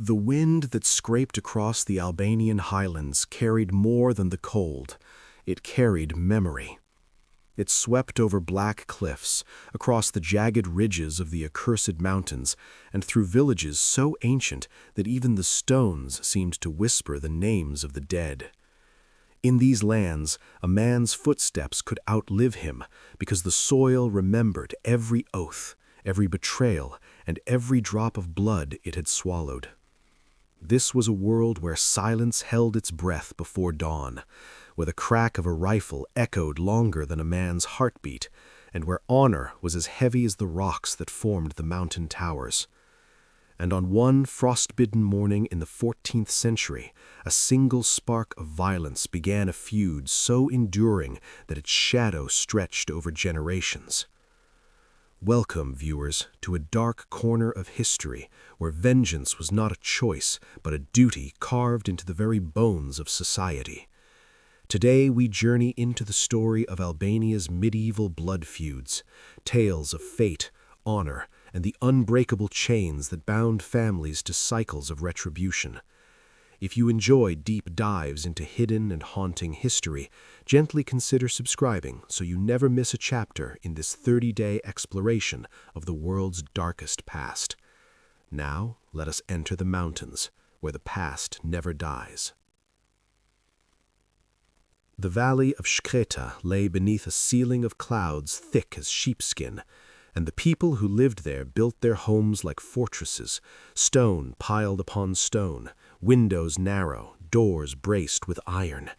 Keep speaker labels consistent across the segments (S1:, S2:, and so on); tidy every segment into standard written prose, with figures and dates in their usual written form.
S1: The wind that scraped across the Albanian highlands carried more than the cold. It carried memory. It swept over black cliffs, across the jagged ridges of the Accursed Mountains, and through villages so ancient that even the stones seemed to whisper the names of the dead. In these lands, a man's footsteps could outlive him, because the soil remembered every oath, every betrayal, and every drop of blood it had swallowed. This was a world where silence held its breath before dawn, where the crack of a rifle echoed longer than a man's heartbeat, and where honor was as heavy as the rocks that formed the mountain towers. And on one frost-bitten morning in the 14th century, a single spark of violence began a feud so enduring that its shadow stretched over generations. Welcome, viewers, to a dark corner of history where vengeance was not a choice but a duty carved into the very bones of society. Today we journey into the story of Albania's medieval blood feuds, tales of fate, honor, and the unbreakable chains that bound families to cycles of retribution. If you enjoy deep dives into hidden and haunting history, gently consider subscribing so you never miss a chapter in this 30-day exploration of the world's darkest past. Now, let us enter the mountains, where the past never dies. The valley of Shkreta lay beneath a ceiling of clouds thick as sheepskin, and the people who lived there built their homes like fortresses, stone piled upon stone, windows narrow, doors braced with iron.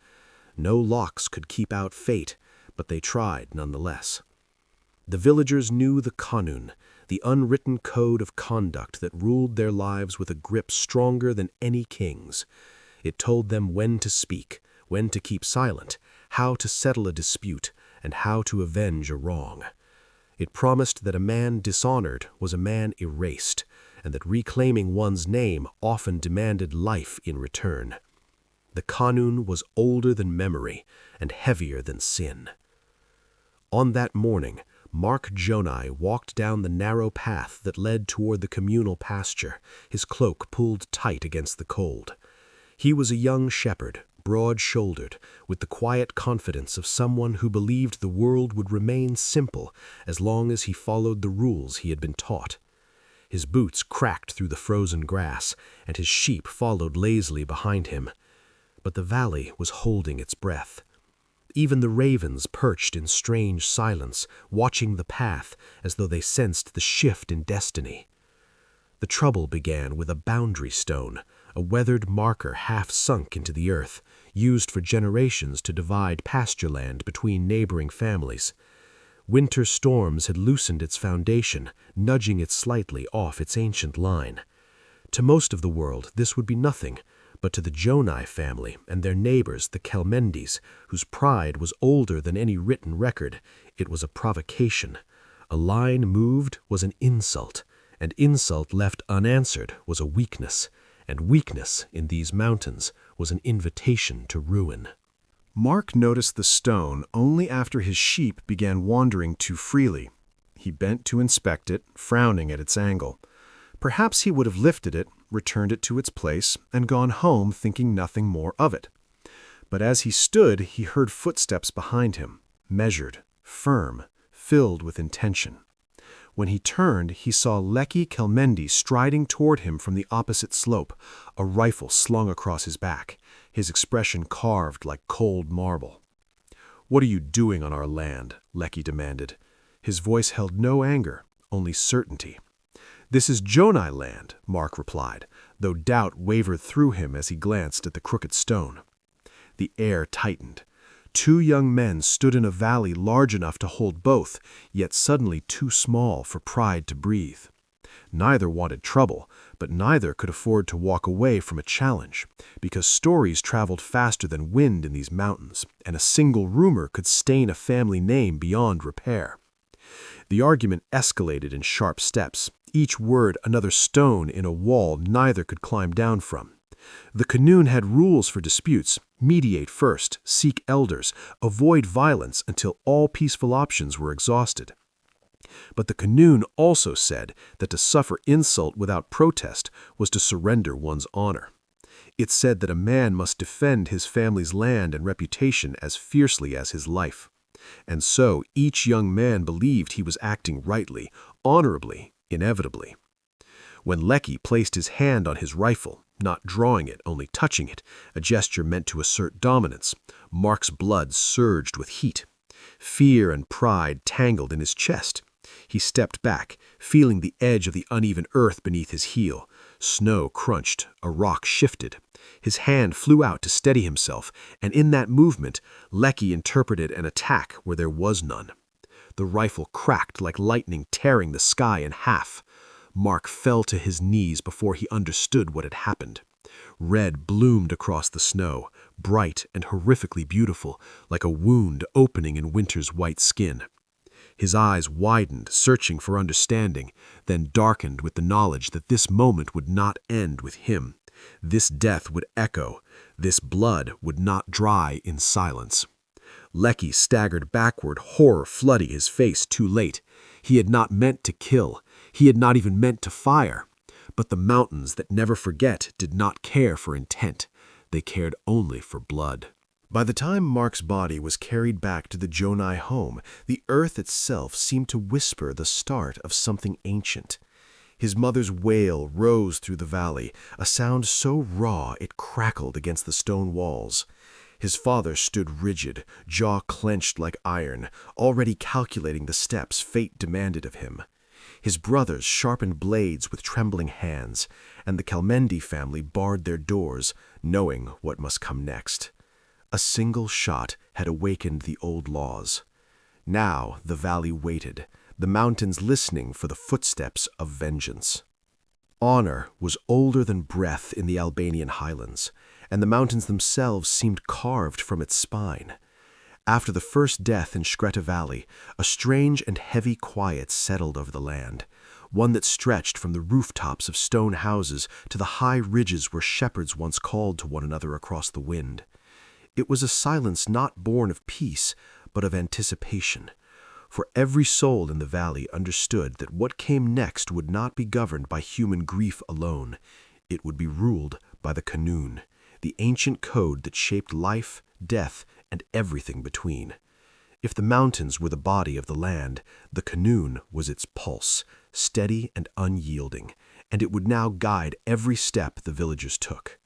S1: No locks could keep out fate, but they tried nonetheless. The villagers knew the Kanun, the unwritten code of conduct that ruled their lives with a grip stronger than any king's. It told them when to speak, when to keep silent, how to settle a dispute, and how to avenge a wrong. It promised that a man dishonored was a man erased, and that reclaiming one's name often demanded life in return. The Kanun was older than memory and heavier than sin. On that morning, Mark Jonai walked down the narrow path that led toward the communal pasture, his cloak pulled tight against the cold. He was a young shepherd, broad-shouldered, with the quiet confidence of someone who believed the world would remain simple as long as he followed the rules he had been taught. His boots cracked through the frozen grass, and his sheep followed lazily behind him. But the valley was holding its breath. Even the ravens perched in strange silence, watching the path as though they sensed the shift in destiny. The trouble began with a boundary stone, a weathered marker half sunk into the earth, used for generations to divide pasture land between neighboring families. Winter storms had loosened its foundation, nudging it slightly off its ancient line. To most of the world, this would be nothing, but to the Jonai family and their neighbors, the Kelmendis, whose pride was older than any written record, it was a provocation. A line moved was an insult, and insult left unanswered was a weakness, and weakness in these mountains was an invitation to ruin. Mark noticed the stone only after his sheep began wandering too freely. He bent to inspect it, frowning at its angle. Perhaps he would have lifted it, returned it to its place, and gone home thinking nothing more of it. But as he stood, he heard footsteps behind him, measured, firm, filled with intention. When he turned, he saw Leki Kelmendi striding toward him from the opposite slope, a rifle slung across his back, his expression carved like cold marble. "What are you doing on our land?" Leki demanded. His voice held no anger, only certainty. "This is Jonai land," Mark replied, though doubt wavered through him as he glanced at the crooked stone. The air tightened. Two young men stood in a valley large enough to hold both, yet suddenly too small for pride to breathe. Neither wanted trouble, but neither could afford to walk away from a challenge, because stories traveled faster than wind in these mountains, and a single rumor could stain a family name beyond repair. The argument escalated in sharp steps, each word another stone in a wall neither could climb down from. The Kanun had rules for disputes: mediate first, seek elders, avoid violence until all peaceful options were exhausted. But the Kanun also said that to suffer insult without protest was to surrender one's honor. It said that a man must defend his family's land and reputation as fiercely as his life. And so each young man believed he was acting rightly, honorably, inevitably. When Lecky placed his hand on his rifle, not drawing it, only touching it, a gesture meant to assert dominance, Mark's blood surged with heat. Fear and pride tangled in his chest. He stepped back, feeling the edge of the uneven earth beneath his heel. Snow crunched, a rock shifted. His hand flew out to steady himself, and in that movement, Lecky interpreted an attack where there was none. The rifle cracked like lightning tearing the sky in half. Mark fell to his knees before he understood what had happened. Red bloomed across the snow, bright and horrifically beautiful, like a wound opening in winter's white skin. His eyes widened, searching for understanding, then darkened with the knowledge that this moment would not end with him. This death would echo. This blood would not dry in silence. Lecky staggered backward, horror flooding his face too late. He had not meant to kill. He had not even meant to fire. But the mountains that never forget did not care for intent. They cared only for blood. By the time Mark's body was carried back to the Jonai home, the earth itself seemed to whisper the start of something ancient. His mother's wail rose through the valley, a sound so raw it crackled against the stone walls. His father stood rigid, jaw clenched like iron, already calculating the steps fate demanded of him. His brothers sharpened blades with trembling hands, and the Kalmendi family barred their doors, knowing what must come next. A single shot had awakened the old laws. Now the valley waited, the mountains listening for the footsteps of vengeance. Honor was older than breath in the Albanian highlands, and the mountains themselves seemed carved from its spine. After the first death in Shkreta Valley, a strange and heavy quiet settled over the land, one that stretched from the rooftops of stone houses to the high ridges where shepherds once called to one another across the wind. It was a silence not born of peace, but of anticipation, for every soul in the valley understood that what came next would not be governed by human grief alone. It would be ruled by the Kanun, the ancient code that shaped life, death, and everything between. If the mountains were the body of the land, the Kanun was its pulse, steady and unyielding, and it would now guide every step the villagers took.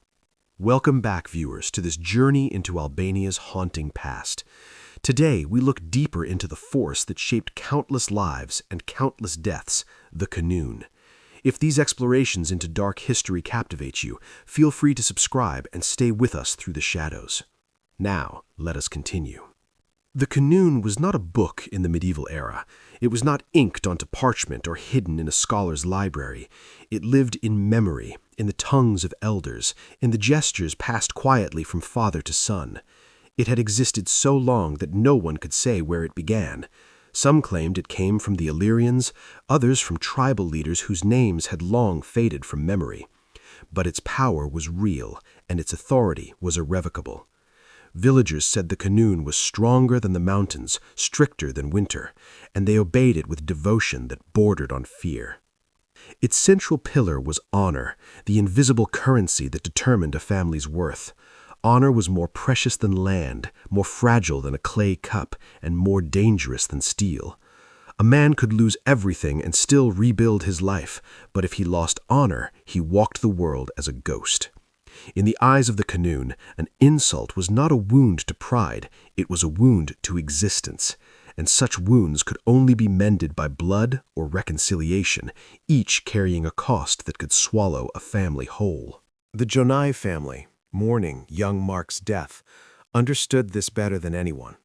S1: Welcome back, viewers, to this journey into Albania's haunting past. Today, we look deeper into the force that shaped countless lives and countless deaths, the Kanun. If these explorations into dark history captivate you, feel free to subscribe and stay with us through the shadows. Now, let us continue. The Kanun was not a book in the medieval era. It was not inked onto parchment or hidden in a scholar's library. It lived in memory, in the tongues of elders, in the gestures passed quietly from father to son. It had existed so long that no one could say where it began. Some claimed it came from the Illyrians, others from tribal leaders whose names had long faded from memory. But its power was real, and its authority was irrevocable. Villagers said the Kanun was stronger than the mountains, stricter than winter, and they obeyed it with devotion that bordered on fear. Its central pillar was honor, the invisible currency that determined a family's worth. Honor was more precious than land, more fragile than a clay cup, and more dangerous than steel. A man could lose everything and still rebuild his life, but if he lost honor, he walked the world as a ghost. In the eyes of the Kanun, an insult was not a wound to pride, it was a wound to existence, and such wounds could only be mended by blood or reconciliation, each carrying a cost that could swallow a family whole. The Jonai family, mourning young Mark's death, understood this better than anyone.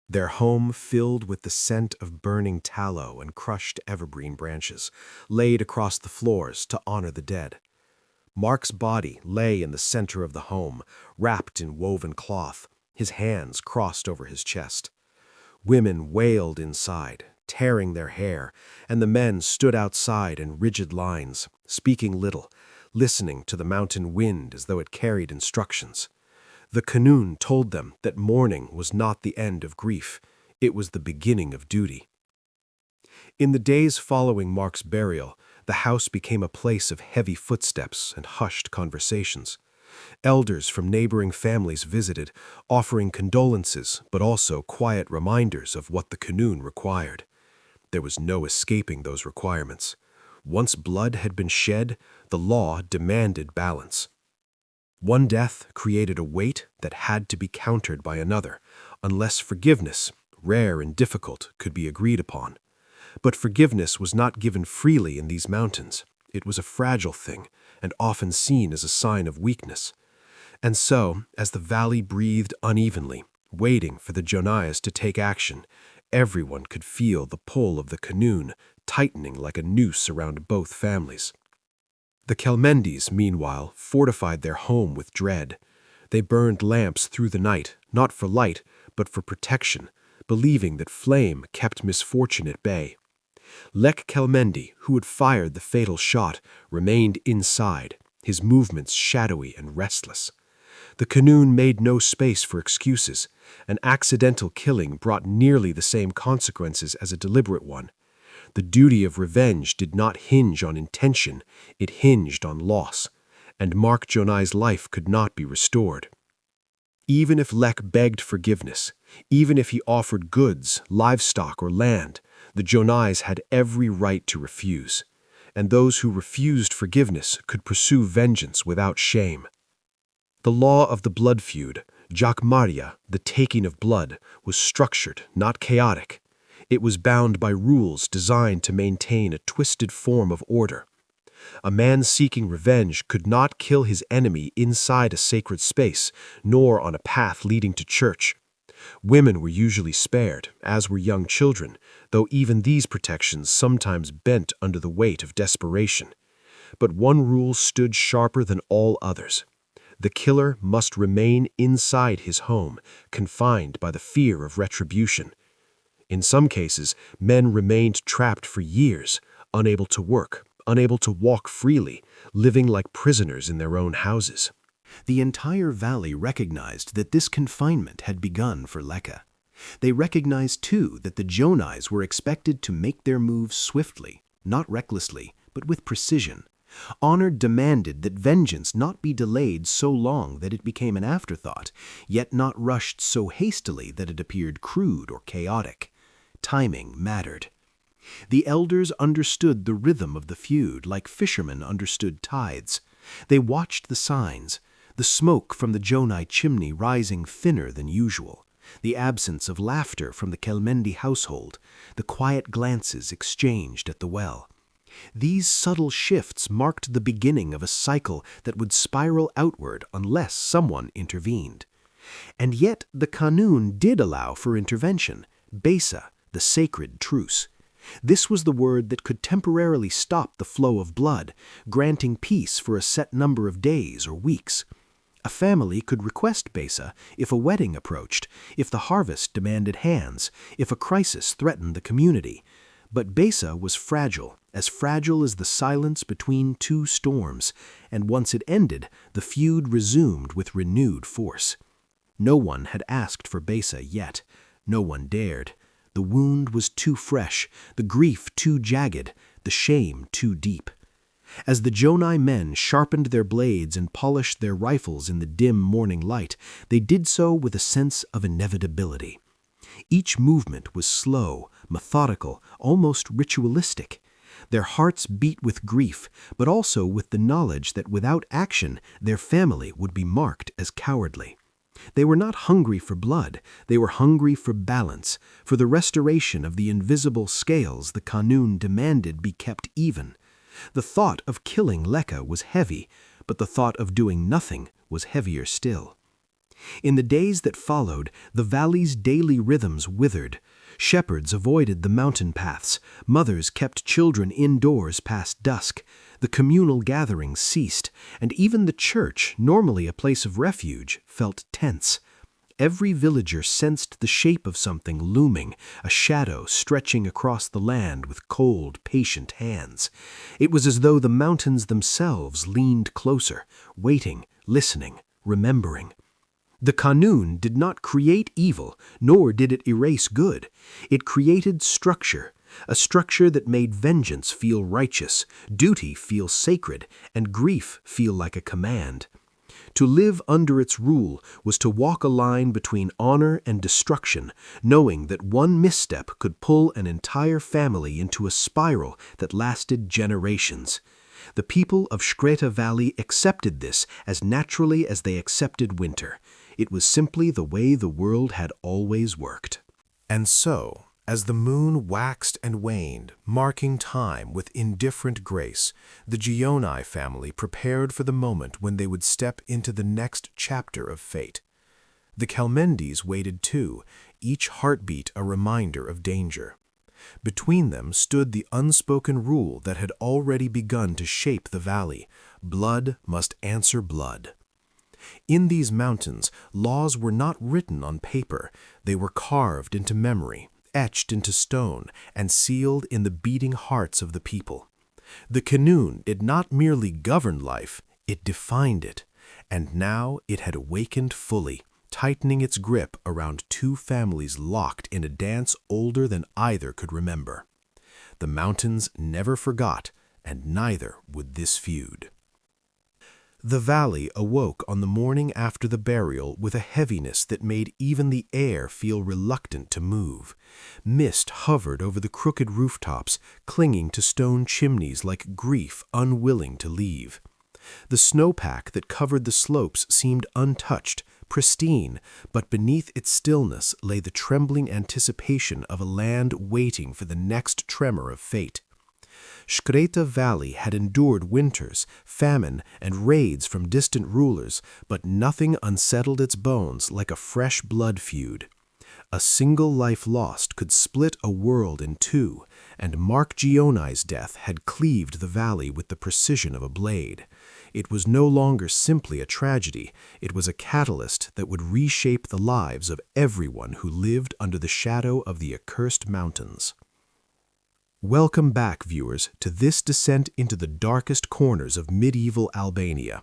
S1: Their home filled with the scent of burning tallow and crushed evergreen branches, laid across the floors to honor the dead. Mark's body lay in the center of the home, wrapped in woven cloth, his hands crossed over his chest. Women wailed inside, tearing their hair, and the men stood outside in rigid lines, speaking little, listening to the mountain wind as though it carried instructions. The Kanun told them that mourning was not the end of grief, it was the beginning of duty. In the days following Mark's burial, the house became a place of heavy footsteps and hushed conversations. Elders from neighboring families visited, offering condolences but also quiet reminders of what the Kanun required. There was no escaping those requirements. Once blood had been shed, the law demanded balance. One death created a weight that had to be countered by another, unless forgiveness, rare and difficult, could be agreed upon. But forgiveness was not given freely in these mountains. It was a fragile thing, and often seen as a sign of weakness. And so, as the valley breathed unevenly, waiting for the Jonais to take action, everyone could feel the pull of the Kanun tightening like a noose around both families. The Kelmendis, meanwhile, fortified their home with dread. They burned lamps through the night, not for light, but for protection, believing that flame kept misfortune at bay. Lek Kelmendi, who had fired the fatal shot, remained inside, his movements shadowy and restless. The Kanun made no space for excuses. An accidental killing brought nearly the same consequences as a deliberate one. The duty of revenge did not hinge on intention, it hinged on loss, and Mark Jonai's life could not be restored. Even if Lek begged forgiveness, even if he offered goods, livestock, or land, the Jonais had every right to refuse, and those who refused forgiveness could pursue vengeance without shame. The law of the blood feud, Jakmaria, the taking of blood, was structured, not chaotic. It was bound by rules designed to maintain a twisted form of order. A man seeking revenge could not kill his enemy inside a sacred space, nor on a path leading to church. Women were usually spared, as were young children, though even these protections sometimes bent under the weight of desperation. But one rule stood sharper than all others. The killer must remain inside his home, confined by the fear of retribution. In some cases, men remained trapped for years, unable to work, unable to walk freely, living like prisoners in their own houses. The entire valley recognized that this confinement had begun for Leka. They recognized, too, that the Jonais were expected to make their moves swiftly, not recklessly, but with precision. Honor demanded that vengeance not be delayed so long that it became an afterthought, yet not rushed so hastily that it appeared crude or chaotic. Timing mattered. The elders understood the rhythm of the feud like fishermen understood tides. They watched the signs, the smoke from the Jonai chimney rising thinner than usual, the absence of laughter from the Kelmendi household, the quiet glances exchanged at the well. These subtle shifts marked the beginning of a cycle that would spiral outward unless someone intervened. And yet the Kanun did allow for intervention, Besa, the sacred truce. This was the word that could temporarily stop the flow of blood, granting peace for a set number of days or weeks. A family could request Besa if a wedding approached, if the harvest demanded hands, if a crisis threatened the community. But Besa was fragile as the silence between two storms, and once it ended, the feud resumed with renewed force. No one had asked for Besa yet. No one dared. The wound was too fresh, the grief too jagged, the shame too deep. As the Jonai men sharpened their blades and polished their rifles in the dim morning light, they did so with a sense of inevitability. Each movement was slow, methodical, almost ritualistic. Their hearts beat with grief, but also with the knowledge that without action, their family would be marked as cowardly. They were not hungry for blood, they were hungry for balance, for the restoration of the invisible scales the Kanun demanded be kept even. The thought of killing Leka was heavy, but the thought of doing nothing was heavier still. In the days that followed, the valley's daily rhythms withered. Shepherds avoided the mountain paths, mothers kept children indoors past dusk, the communal gatherings ceased, and even the church, normally a place of refuge, felt tense. Every villager sensed the shape of something looming, a shadow stretching across the land with cold, patient hands. It was as though the mountains themselves leaned closer, waiting, listening, remembering. The Kanun did not create evil, nor did it erase good. It created structure, a structure that made vengeance feel righteous, duty feel sacred, and grief feel like a command. To live under its rule was to walk a line between honor and destruction, knowing that one misstep could pull an entire family into a spiral that lasted generations. The people of Shkreta Valley accepted this as naturally as they accepted winter. It was simply the way the world had always worked. And so, as the moon waxed and waned, marking time with indifferent grace, the Gioni family prepared for the moment when they would step into the next chapter of fate. The Kalmendis waited too, each heartbeat a reminder of danger. Between them stood the unspoken rule that had already begun to shape the valley: blood must answer blood. In these mountains, laws were not written on paper, they were carved into memory, etched into stone, and sealed in the beating hearts of the people. The Kanun did not merely govern life, it defined it, and now it had awakened fully, tightening its grip around two families locked in a dance older than either could remember. The mountains never forgot, and neither would this feud. The valley awoke on the morning after the burial with a heaviness that made even the air feel reluctant to move. Mist hovered over the crooked rooftops, clinging to stone chimneys like grief unwilling to leave. The snowpack that covered the slopes seemed untouched, pristine, but beneath its stillness lay the trembling anticipation of a land waiting for the next tremor of fate. Shkreta Valley had endured winters, famine, and raids from distant rulers, but nothing unsettled its bones like a fresh blood feud. A single life lost could split a world in two, and Mark Gioni's death had cleaved the valley with the precision of a blade. It was no longer simply a tragedy, it was a catalyst that would reshape the lives of everyone who lived under the shadow of the Accursed Mountains. Welcome back, viewers, to this descent into the darkest corners of medieval Albania.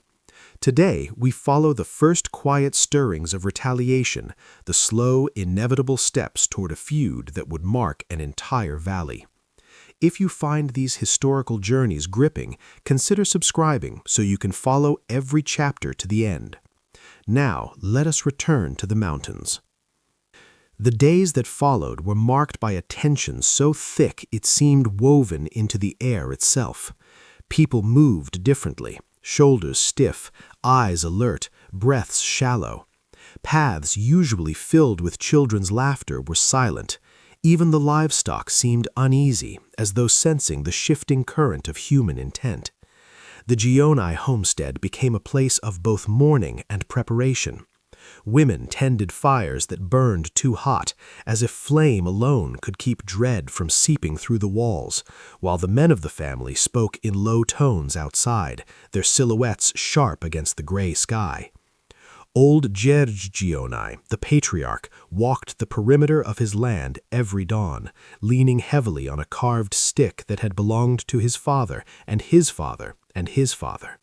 S1: Today, we follow the first quiet stirrings of retaliation, the slow, inevitable steps toward a feud that would mark an entire valley. If you find these historical journeys gripping, consider subscribing so you can follow every chapter to the end. Now, let us return to the mountains. The days that followed were marked by a tension so thick it seemed woven into the air itself. People moved differently, shoulders stiff, eyes alert, breaths shallow. Paths usually filled with children's laughter were silent. Even the livestock seemed uneasy, as though sensing the shifting current of human intent. The Gioni homestead became a place of both mourning and preparation. Women tended fires that burned too hot, as if flame alone could keep dread from seeping through the walls, while the men of the family spoke in low tones outside, their silhouettes sharp against the gray sky. Old Gjergj Gioni, the patriarch, walked the perimeter of his land every dawn, leaning heavily on a carved stick that had belonged to his father and his father and his father.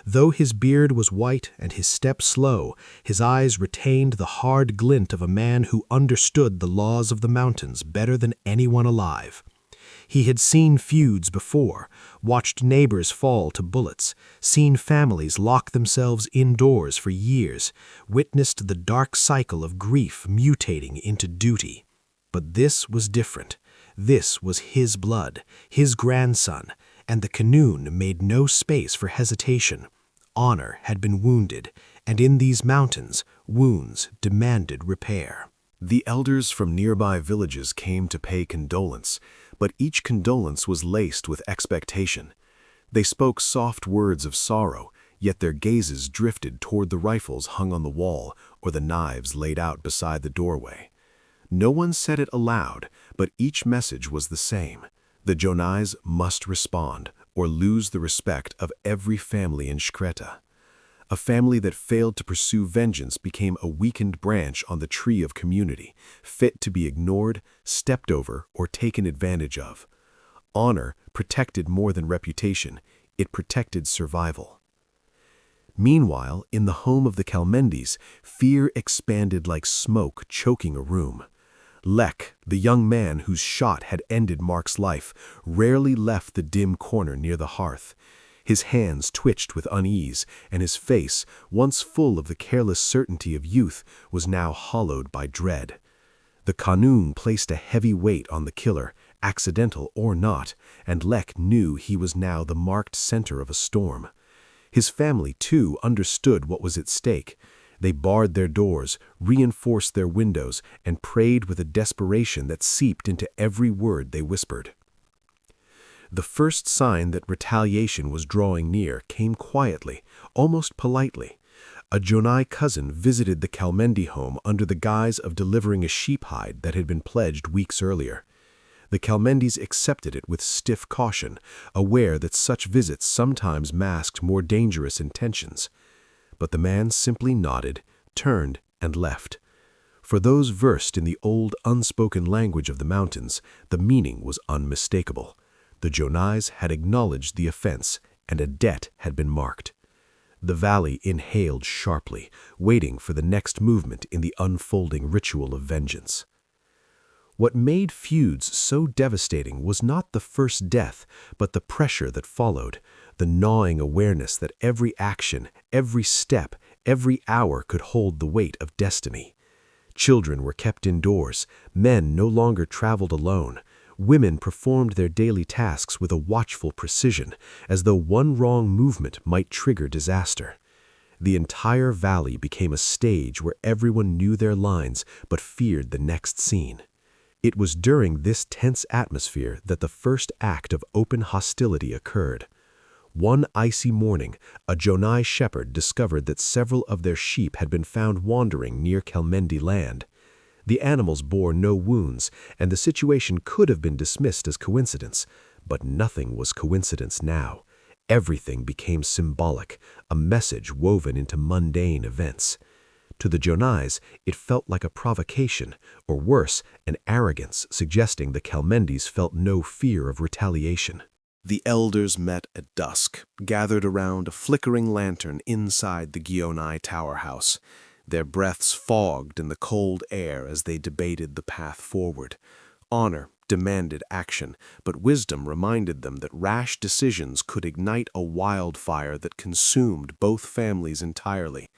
S1: Though his beard was white and his step slow, his eyes retained the hard glint of a man who understood the laws of the mountains better than anyone alive. He had seen feuds before, watched neighbors fall to bullets, seen families lock themselves indoors for years, witnessed the dark cycle of grief mutating into duty. But this was different. This was his blood, his grandson, and the Kanun made no space for hesitation. Honor had been wounded, and in these mountains, wounds demanded repair. The elders from nearby villages came to pay condolence, but each condolence was laced with expectation. They spoke soft words of sorrow, yet their gazes drifted toward the rifles hung on the wall or the knives laid out beside the doorway. No one said it aloud, but each message was the same. The Gionis must respond, or lose the respect of every family in Shkreta. A family that failed to pursue vengeance became a weakened branch on the tree of community, fit to be ignored, stepped over, or taken advantage of. Honor protected more than reputation, it protected survival. Meanwhile, in the home of the Kalmendis, fear expanded like smoke choking a room. Lek, the young man whose shot had ended Mark's life, rarely left the dim corner near the hearth. His hands twitched with unease, and his face, once full of the careless certainty of youth, was now hollowed by dread. The Kanun placed a heavy weight on the killer, accidental or not, and Lek knew he was now the marked center of a storm. His family, too, understood what was at stake. They barred their doors, reinforced their windows, and prayed with a desperation that seeped into every word they whispered. The first sign that retaliation was drawing near came quietly, almost politely. A Jonai cousin visited the Kalmendi home under the guise of delivering a sheep hide that had been pledged weeks earlier. The Kalmendis accepted it with stiff caution, aware that such visits sometimes masked more dangerous intentions. But the man simply nodded, turned, and left. For those versed in the old unspoken language of the mountains, the meaning was unmistakable. The Jonais had acknowledged the offense, and a debt had been marked. The valley inhaled sharply, waiting for the next movement in the unfolding ritual of vengeance. What made feuds so devastating was not the first death, but the pressure that followed, the gnawing awareness that every action, every step, every hour could hold the weight of destiny. Children were kept indoors, men no longer traveled alone. Women performed their daily tasks with a watchful precision, as though one wrong movement might trigger disaster. The entire valley became a stage where everyone knew their lines but feared the next scene. It was during this tense atmosphere that the first act of open hostility occurred. One icy morning, a Jonai shepherd discovered that several of their sheep had been found wandering near Kalmendi land. The animals bore no wounds, and the situation could have been dismissed as coincidence. But nothing was coincidence now. Everything became symbolic, a message woven into mundane events. To the Jonais, it felt like a provocation, or worse, an arrogance suggesting the Kalmendis felt no fear of retaliation. The elders met at dusk, gathered around a flickering lantern inside the Gionai tower house. Their breaths fogged in the cold air as they debated the path forward. Honor demanded action, but wisdom reminded them that rash decisions could ignite a wildfire that consumed both families entirely.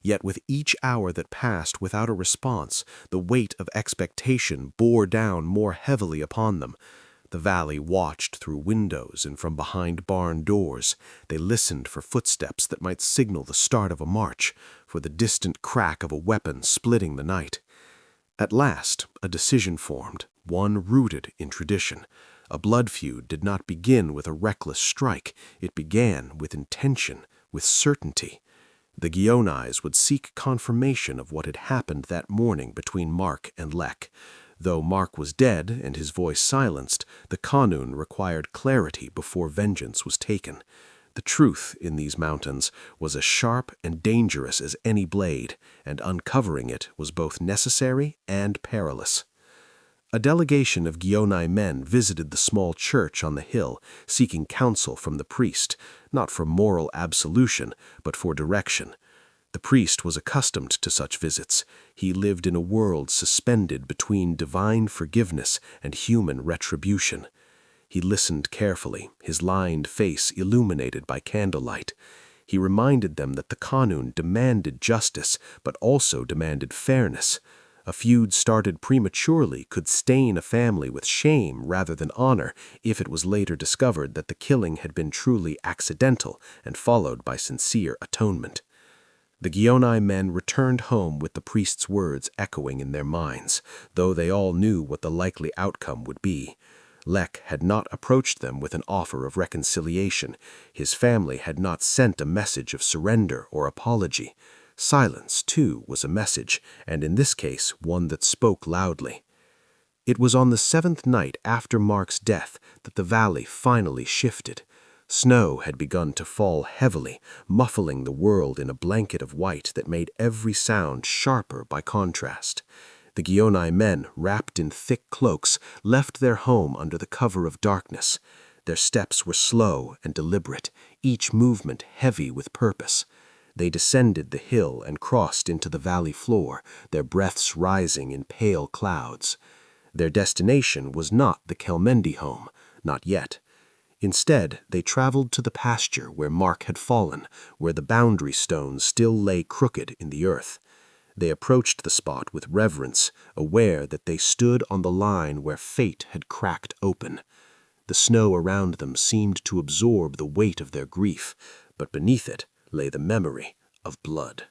S1: Yet with each hour that passed without a response, the weight of expectation bore down more heavily upon them. The valley watched through windows and from behind barn doors. They listened for footsteps that might signal the start of a march, for the distant crack of a weapon splitting the night. At last, a decision formed, one rooted in tradition. A blood feud did not begin with a reckless strike. It began with intention, with certainty. The Gionais would seek confirmation of what had happened that morning between Mark and Lek. Though Mark was dead and his voice silenced, the Kanun required clarity before vengeance was taken. The truth in these mountains was as sharp and dangerous as any blade, and uncovering it was both necessary and perilous. A delegation of Gionai men visited the small church on the hill, seeking counsel from the priest, not for moral absolution, but for direction. The priest was accustomed to such visits. He lived in a world suspended between divine forgiveness and human retribution. He listened carefully, his lined face illuminated by candlelight. He reminded them that the Kanun demanded justice, but also demanded fairness. A feud started prematurely could stain a family with shame rather than honor if it was later discovered that the killing had been truly accidental and followed by sincere atonement. The Gionai men returned home with the priest's words echoing in their minds, though they all knew what the likely outcome would be. Lek had not approached them with an offer of reconciliation. His family had not sent a message of surrender or apology. Silence, too, was a message, and in this case, one that spoke loudly. It was on the 7th night after Mark's death that the valley finally shifted. Snow had begun to fall heavily, muffling the world in a blanket of white that made every sound sharper by contrast. The Gionai men, wrapped in thick cloaks, left their home under the cover of darkness. Their steps were slow and deliberate, each movement heavy with purpose. They descended the hill and crossed into the valley floor, their breaths rising in pale clouds. Their destination was not the Kelmendi home, not yet. Instead, they traveled to the pasture where Mark had fallen, where the boundary stones still lay crooked in the earth. They approached the spot with reverence, aware that they stood on the line where fate had cracked open. The snow around them seemed to absorb the weight of their grief, but beneath it lay the memory of blood.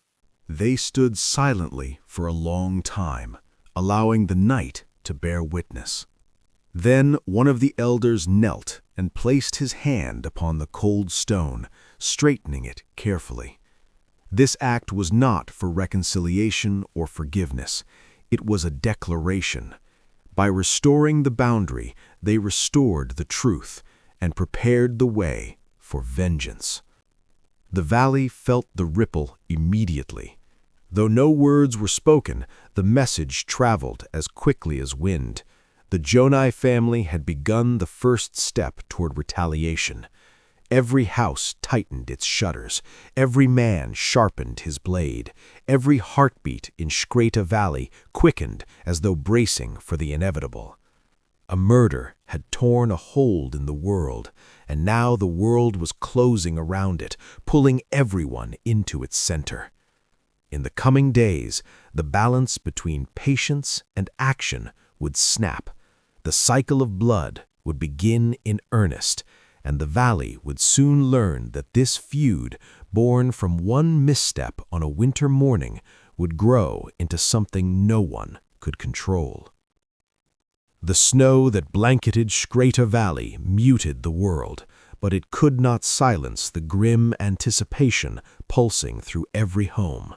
S2: They stood silently for a long time, allowing the night to bear witness. Then one of the elders knelt and placed his hand upon the cold stone, straightening it carefully. This act was not for reconciliation or forgiveness. It was a declaration. By restoring the boundary, they restored the truth and prepared the way for vengeance. The valley felt the ripple immediately. Though no words were spoken, the message traveled as quickly as wind. The Jonai family had begun the first step toward retaliation. Every house tightened its shutters. Every man sharpened his blade. Every heartbeat in Shkreta Valley quickened as though bracing for the inevitable. A murder had torn a hold in the world, and now the world was closing around it, pulling everyone into its center. In the coming days, the balance between patience and action would snap. The cycle of blood would begin in earnest, and the valley would soon learn that this feud, born from one misstep on a winter morning, would grow into something no one could control. The snow that blanketed Shkreta Valley muted the world, but it could not silence the grim anticipation pulsing through every home.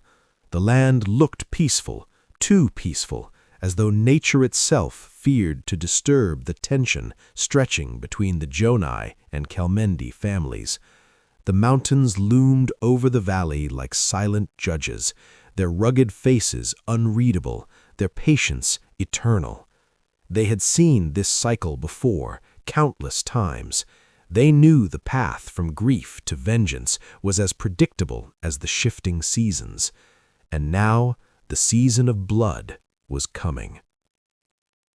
S2: The land looked peaceful, too peaceful, as though nature itself feared to disturb the tension stretching between the Jonai and Kelmendi families. The mountains loomed over the valley like silent judges, their rugged faces unreadable, their patience eternal. They had seen this cycle before, countless times. They knew the path from grief to vengeance was as predictable as the shifting seasons. And now the season of blood was coming.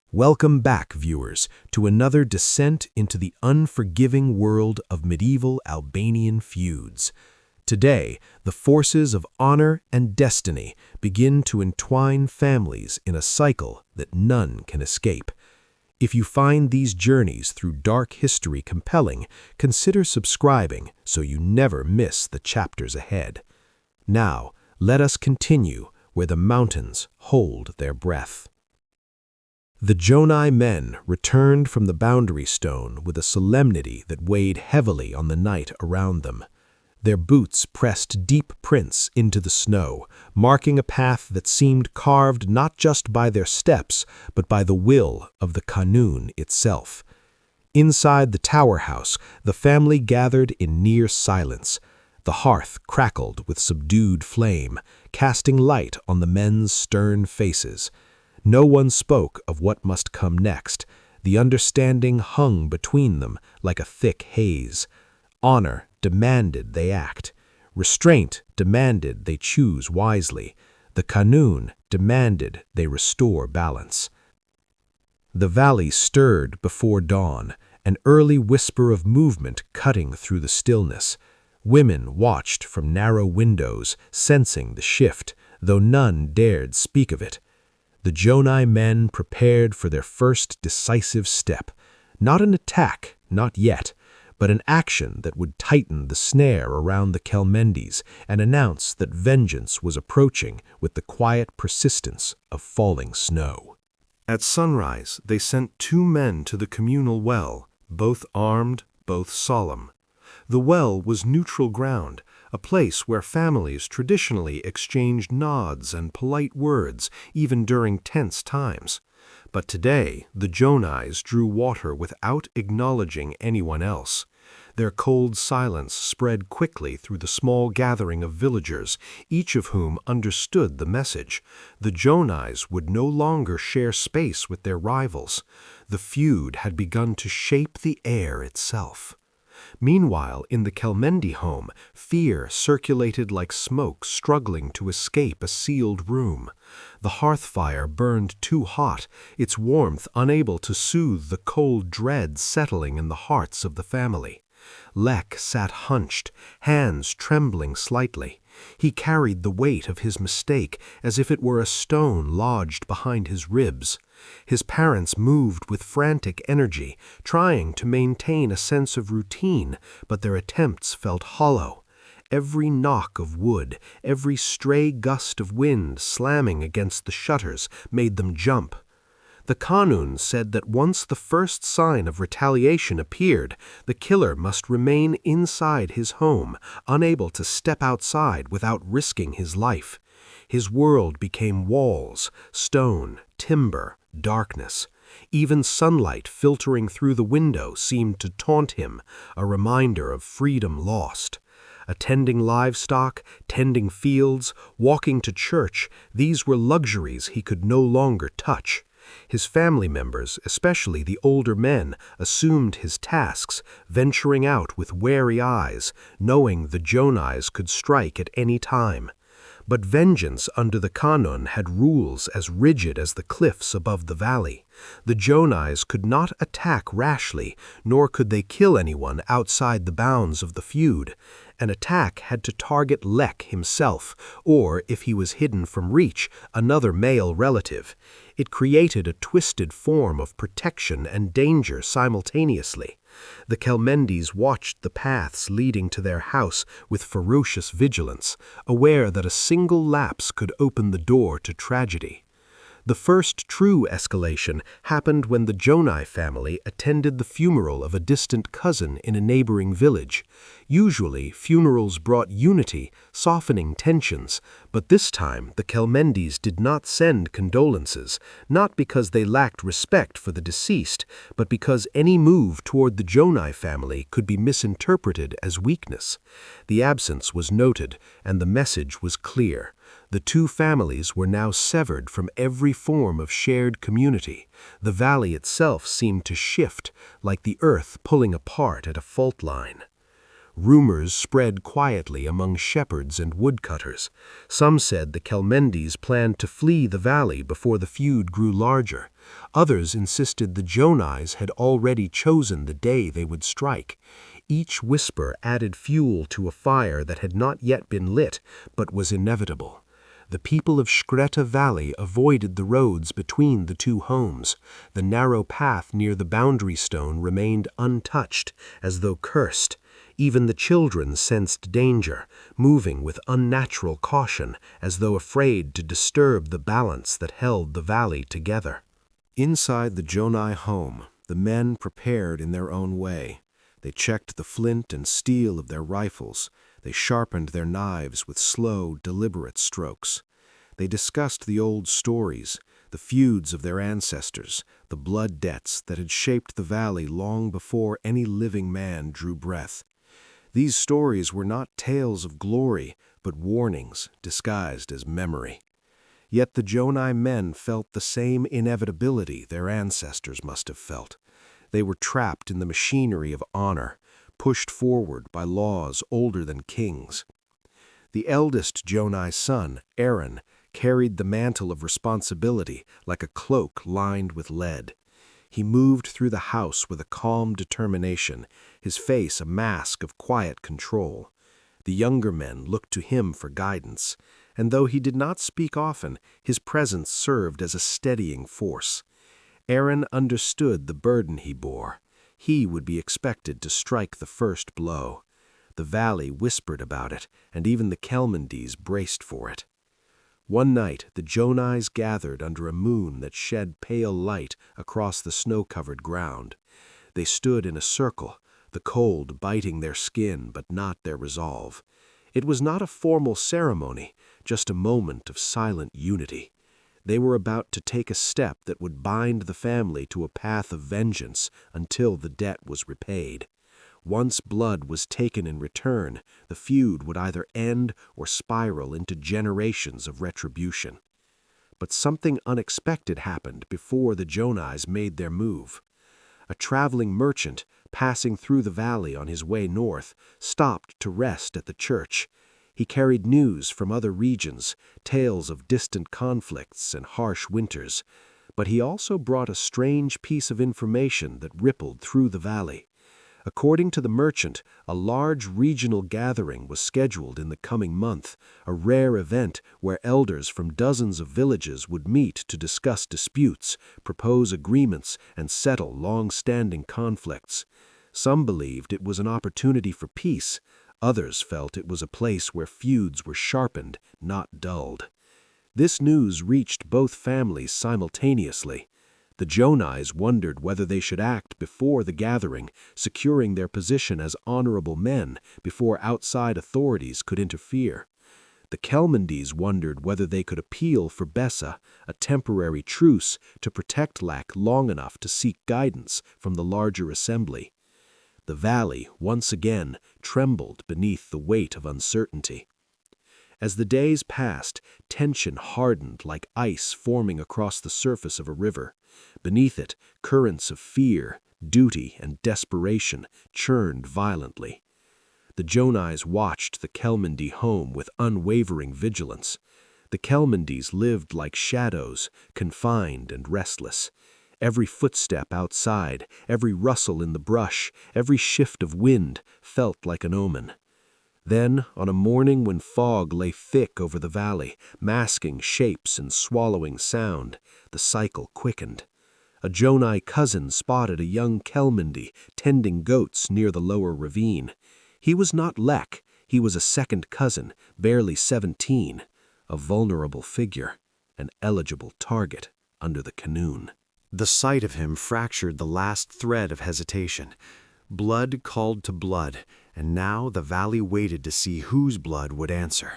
S2: Welcome back, viewers, to another descent into the unforgiving world of medieval Albanian feuds. Today, the forces of honor and destiny begin to entwine families in a cycle that none can escape. If you find these journeys through dark history compelling, consider subscribing so you never miss the chapters ahead. Now, let us continue where the mountains hold their breath. The Jonai men returned from the boundary stone with a solemnity that weighed heavily on the night around them. Their boots pressed deep prints into the snow, marking a path that seemed carved not just by their steps, but by the will of the Kanun itself. Inside the tower house, the family gathered in near silence. The hearth crackled with subdued flame, casting light on the men's stern faces. No one spoke of what must come next. The understanding hung between them like a thick haze. Honor demanded they act. Restraint demanded they choose wisely. The Kanun demanded they restore balance. The valley stirred before dawn, an early whisper of movement cutting through the stillness. Women watched from narrow windows, sensing the shift, though none dared speak of it. The Jonai men prepared for their first decisive step, not an attack, not yet, but an action that would tighten the snare around the Kelmendis and announce that vengeance was approaching with the quiet persistence of falling snow.
S1: At sunrise, they sent 2 men to the communal well, both armed, both solemn. The well was neutral ground, a place where families traditionally exchanged nods and polite words, even during tense times. But today, the Jonais drew water without acknowledging anyone else. Their cold silence spread quickly through the small gathering of villagers, each of whom understood the message. The Jonais would no longer share space with their rivals. The feud had begun to shape the air itself. Meanwhile, in the Kelmendi home, fear circulated like smoke struggling to escape a sealed room. The hearth fire burned too hot, its warmth unable to soothe the cold dread settling in the hearts of the family. Lek sat hunched, hands trembling slightly. He carried the weight of his mistake as if it were a stone lodged behind his ribs. His parents moved with frantic energy, trying to maintain a sense of routine, but their attempts felt hollow. Every knock of wood, every stray gust of wind slamming against the shutters made them jump. The Kanun said that once the first sign of retaliation appeared, the killer must remain inside his home, unable to step outside without risking his life. His world became walls, stone, timber, darkness. Even sunlight filtering through the window seemed to taunt him, a reminder of freedom lost. Attending livestock, tending fields, walking to church, these were luxuries he could no longer touch. His family members, especially the older men, assumed his tasks, venturing out with wary eyes, knowing the Jonais could strike at any time. But vengeance under the Kanun had rules as rigid as the cliffs above the valley. The Jonais could not attack rashly, nor could they kill anyone outside the bounds of the feud. An attack had to target Lek himself, or, if he was hidden from reach, another male relative. It created a twisted form of protection and danger simultaneously. The Kelmendis watched the paths leading to their house with ferocious vigilance, aware that a single lapse could open the door to tragedy. The first true escalation happened when the Jonai family attended the funeral of a distant cousin in a neighboring village. Usually, funerals brought unity, softening tensions, but this time the Kelmendis did not send condolences, not because they lacked respect for the deceased, but because any move toward the Jonai family could be misinterpreted as weakness. The absence was noted, and the message was clear. The two families were now severed from every form of shared community. The valley itself seemed to shift, like the earth pulling apart at a fault line. Rumors spread quietly among shepherds and woodcutters. Some said the Kelmendis planned to flee the valley before the feud grew larger. Others insisted the Jonais had already chosen the day they would strike. Each whisper added fuel to a fire that had not yet been lit, but was inevitable. The people of Shkreta Valley avoided the roads between the two homes. The narrow path near the boundary stone remained untouched, as though cursed. Even the children sensed danger, moving with unnatural caution, as though afraid to disturb the balance that held the valley together. Inside the Jonai home, the men prepared in their own way. They checked the flint and steel of their rifles. They sharpened their knives with slow, deliberate strokes. They discussed the old stories, the feuds of their ancestors, the blood debts that had shaped the valley long before any living man drew breath. These stories were not tales of glory, but warnings disguised as memory. Yet the Jonai men felt the same inevitability their ancestors must have felt. They were trapped in the machinery of honor, pushed forward by laws older than kings. The eldest Jonai son, Aaron, carried the mantle of responsibility like a cloak lined with lead. He moved through the house with a calm determination, his face a mask of quiet control. The younger men looked to him for guidance, and though he did not speak often, his presence served as a steadying force. Aaron understood the burden he bore. He would be expected to strike the first blow. The valley whispered about it, and even the Kelmendis braced for it. One night, the Jonais gathered under a moon that shed pale light across the snow-covered ground. They stood in a circle, the cold biting their skin but not their resolve. It was not a formal ceremony, just a moment of silent unity. They were about to take a step that would bind the family to a path of vengeance until the debt was repaid. Once blood was taken in return, the feud would either end or spiral into generations of retribution. But something unexpected happened before the Jonais made their move. a traveling merchant, passing through the valley on his way north, stopped to rest at the church. He carried news from other regions, tales of distant conflicts and harsh winters, but he also brought a strange piece of information that rippled through the valley. According to the merchant, a large regional gathering was scheduled in the coming month, a rare event where elders from dozens of villages would meet to discuss disputes, propose agreements, and settle long-standing conflicts. Some believed it was an opportunity for peace. Others felt it was a place where feuds were sharpened, not dulled. This news reached both families simultaneously. The Jonais wondered whether they should act before the gathering, securing their position as honorable men before outside authorities could interfere. The Kelmendis wondered whether they could appeal for Bessa, a temporary truce, to protect Lak long enough to seek guidance from the larger assembly. The valley, once again, trembled beneath the weight of uncertainty. As the days passed, tension hardened like ice forming across the surface of a river. Beneath it, currents of fear, duty, and desperation churned violently. The Jonais watched the Kelmendi home with unwavering vigilance. The Kelmendis lived like shadows, confined and restless. Every footstep outside, every rustle in the brush, every shift of wind felt like an omen. Then, on a morning when fog lay thick over the valley, masking shapes and swallowing sound, the cycle quickened. A Jonai cousin spotted a young Kelmendi tending goats near the lower ravine. He was not Lek, he was a second cousin, barely 17, a vulnerable figure, an eligible target under the Kanun.
S2: The sight of him fractured the last thread of hesitation. Blood called to blood, and now the valley waited to see whose blood would answer.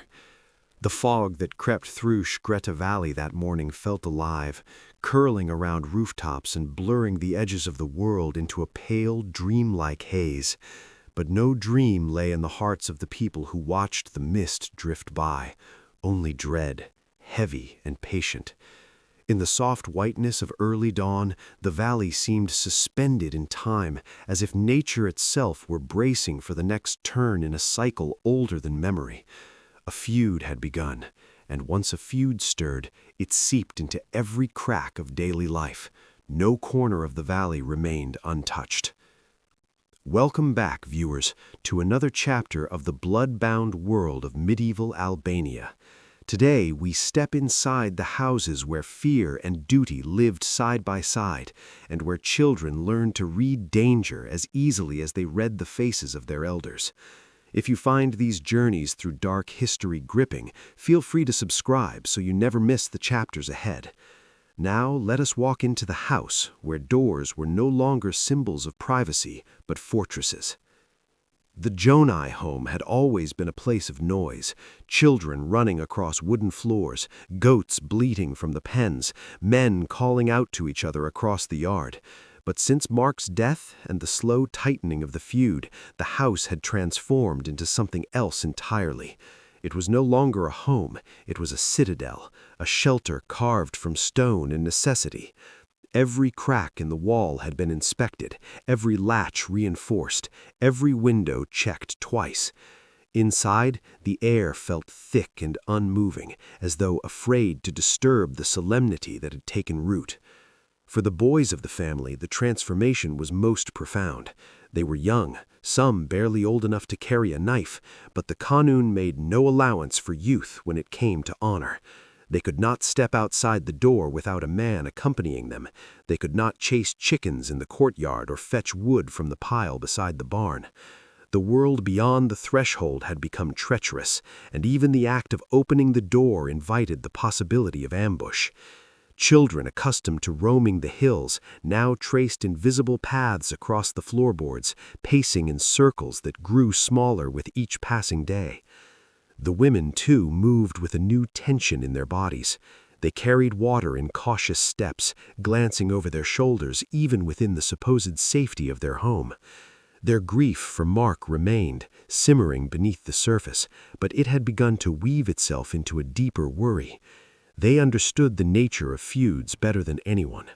S2: The fog that crept through Shkreta Valley that morning felt alive, curling around rooftops and blurring the edges of the world into a pale, dreamlike haze. But no dream lay in the hearts of the people who watched the mist drift by, only dread, heavy and patient. In the soft whiteness of early dawn, the valley seemed suspended in time, as if nature itself were bracing for the next turn in a cycle older than memory. A feud had begun, and once a feud stirred, it seeped into every crack of daily life. No corner of the valley remained untouched. Welcome back, viewers, to another chapter of the blood-bound world of medieval Albania. Today, we step inside the houses where fear and duty lived side by side, and where children learned to read danger as easily as they read the faces of their elders. If you find these journeys through dark history gripping, feel free to subscribe so you never miss the chapters ahead. Now, let us walk into the house, where doors were no longer symbols of privacy, but fortresses. The Jonai home had always been a place of noise, children running across wooden floors, goats bleating from the pens, men calling out to each other across the yard. But since Mark's death and the slow tightening of the feud, the house had transformed into something else entirely. It was no longer a home, it was a citadel, a shelter carved from stone and necessity. Every crack in the wall had been inspected, every latch reinforced, every window checked twice. Inside, the air felt thick and unmoving, as though afraid to disturb the solemnity that had taken root. For the boys of the family, the transformation was most profound. They were young, some barely old enough to carry a knife, but the Kanun made no allowance for youth when it came to honor. They could not step outside the door without a man accompanying them. They could not chase chickens in the courtyard or fetch wood from the pile beside the barn. The world beyond the threshold had become treacherous, and even the act of opening the door invited the possibility of ambush. Children accustomed to roaming the hills now traced invisible paths across the floorboards, pacing in circles that grew smaller with each passing day. The women, too, moved with a new tension in their bodies. They carried water in cautious steps, glancing over their shoulders even within the supposed safety of their home. Their grief for Mark remained, simmering beneath the surface, but it had begun to weave itself into a deeper worry. They understood the nature of feuds better than anyone.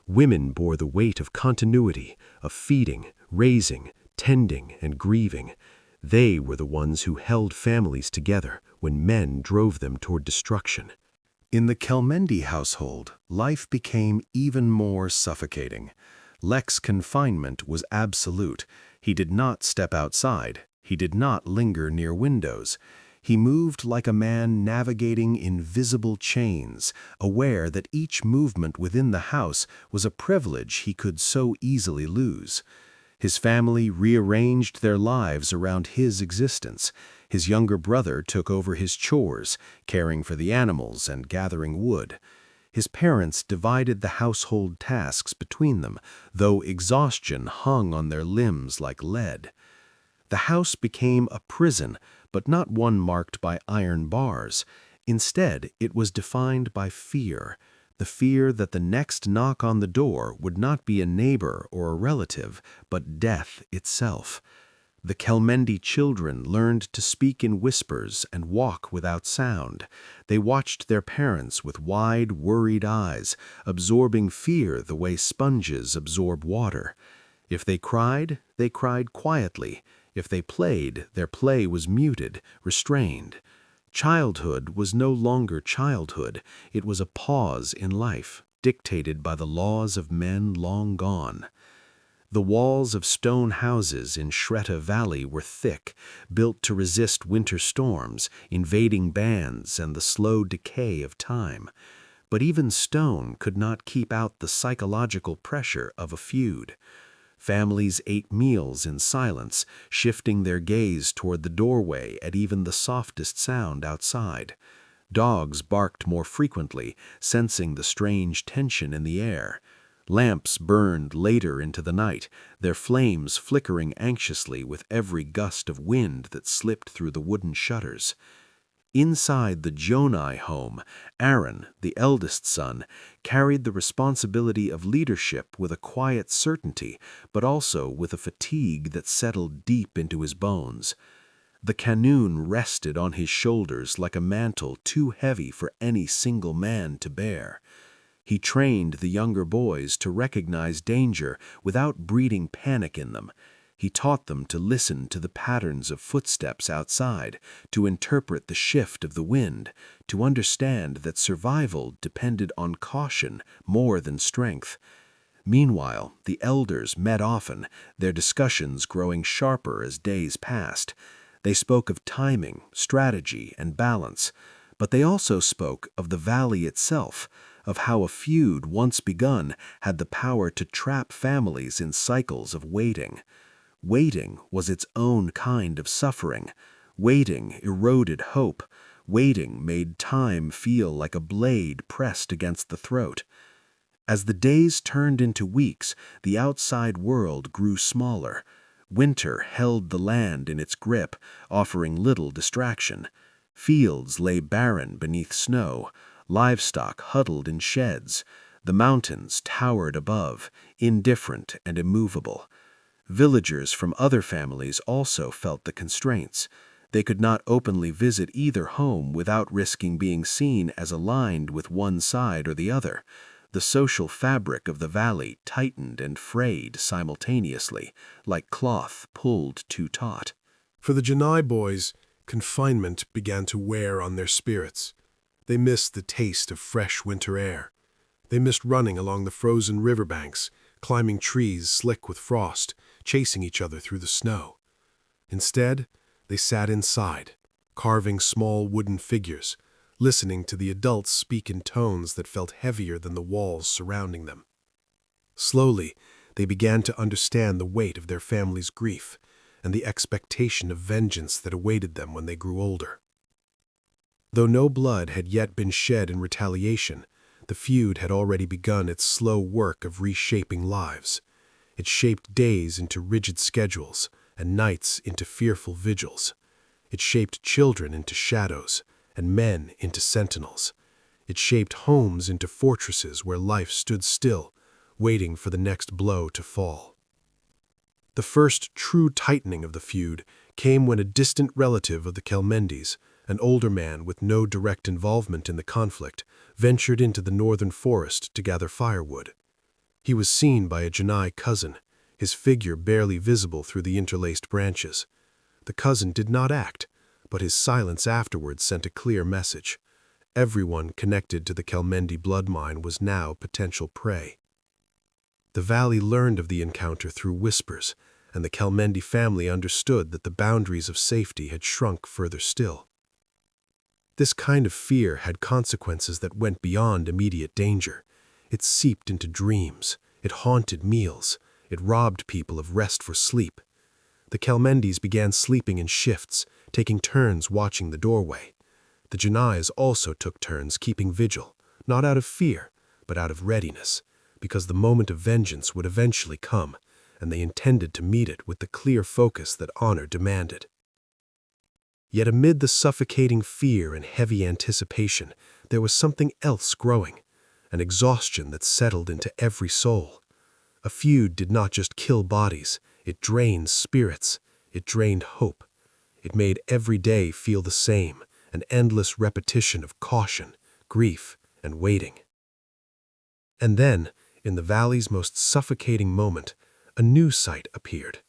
S1: Women bore the weight of continuity, of feeding, raising, tending, and grieving. They were the ones who held families together when men drove them toward destruction.
S2: In the Kelmendi household, life became even more suffocating. Lek's confinement was absolute. He did not step outside. He did not linger near windows. He moved like a man navigating invisible chains, aware that each movement within the house was a privilege he could so easily lose. His family rearranged their lives around his existence. His younger brother took over his chores, caring for the animals and gathering wood. His parents divided the household tasks between them, though exhaustion hung on their limbs like lead. The house became a prison, but not one marked by iron bars. Instead, it was defined by fear, the fear that the next knock on the door would not be a neighbor or a relative, but death itself. The Kelmendi children learned to speak in whispers and walk without sound. They watched their parents with wide, worried eyes, absorbing fear the way sponges absorb water. If they cried quietly. If they played, their play was muted, restrained. Childhood was no longer childhood. It was a pause in life, dictated by the laws of men long gone. The walls of stone houses in Shreta Valley were thick, built to resist winter storms, invading bands, and the slow decay of time. But even stone could not keep out the psychological pressure of a feud. Families ate meals in silence, shifting their gaze toward the doorway at even the softest sound outside. Dogs barked more frequently, sensing the strange tension in the air. Lamps burned later into the night, their flames flickering anxiously with every gust of wind that slipped through the wooden shutters. Inside the Jonai home, Aaron, the eldest son, carried the responsibility of leadership with a quiet certainty, but also with a fatigue that settled deep into his bones. The Kanun rested on his shoulders like a mantle too heavy for any single man to bear. He trained the younger boys to recognize danger without breeding panic in them. He taught them to listen to the patterns of footsteps outside, to interpret the shift of the wind, to understand that survival depended on caution more than strength. Meanwhile, the elders met often, their discussions growing sharper as days passed. They spoke of timing, strategy, and balance, but they also spoke of the valley itself, of how a feud once begun had the power to trap families in cycles of waiting. Waiting was its own kind of suffering. Waiting eroded hope. Waiting made time feel like a blade pressed against the throat. As the days turned into weeks, the outside world grew smaller. Winter held the land in its grip, offering little distraction. Fields lay barren beneath snow. Livestock huddled in sheds. The mountains towered above, indifferent and immovable. Villagers from other families also felt the constraints. They could not openly visit either home without risking being seen as aligned with one side or the other. The social fabric of the valley tightened and frayed simultaneously, like cloth pulled too taut.
S3: For the Janai boys, confinement began to wear on their spirits. They missed the taste of fresh winter air. They missed running along the frozen riverbanks, climbing trees slick with frost, chasing each other through the snow. Instead, they sat inside, carving small wooden figures, listening to the adults speak in tones that felt heavier than the walls surrounding them. Slowly, they began to understand the weight of their family's grief and the expectation of vengeance that awaited them when they grew older. Though no blood had yet been shed in retaliation, the feud had already begun its slow work of reshaping lives. It shaped days into rigid schedules and nights into fearful vigils. It shaped children into shadows and men into sentinels. It shaped homes into fortresses where life stood still, waiting for the next blow to fall. The first true tightening of the feud came when a distant relative of the Kelmendis, an older man with no direct involvement in the conflict, ventured into the northern forest to gather firewood. He was seen by a Janai cousin, his figure barely visible through the interlaced branches. The cousin did not act, but his silence afterwards sent a clear message. Everyone connected to the Kelmendi blood mine was now potential prey. The valley learned of the encounter through whispers, and the Kelmendi family understood that the boundaries of safety had shrunk further still. This kind of fear had consequences that went beyond immediate danger. It seeped into dreams, it haunted meals, it robbed people of rest for sleep. The Kelmendis began sleeping in shifts, taking turns watching the doorway. The Janais also took turns keeping vigil, not out of fear, but out of readiness, because the moment of vengeance would eventually come, and they intended to meet it with the clear focus that honor demanded. Yet amid the suffocating fear and heavy anticipation, there was something else growing, an exhaustion that settled into every soul. A feud did not just kill bodies, it drained spirits, it drained hope. It made every day feel the same, an endless repetition of caution, grief, and waiting. And then, in the valley's most suffocating moment, a new sight appeared.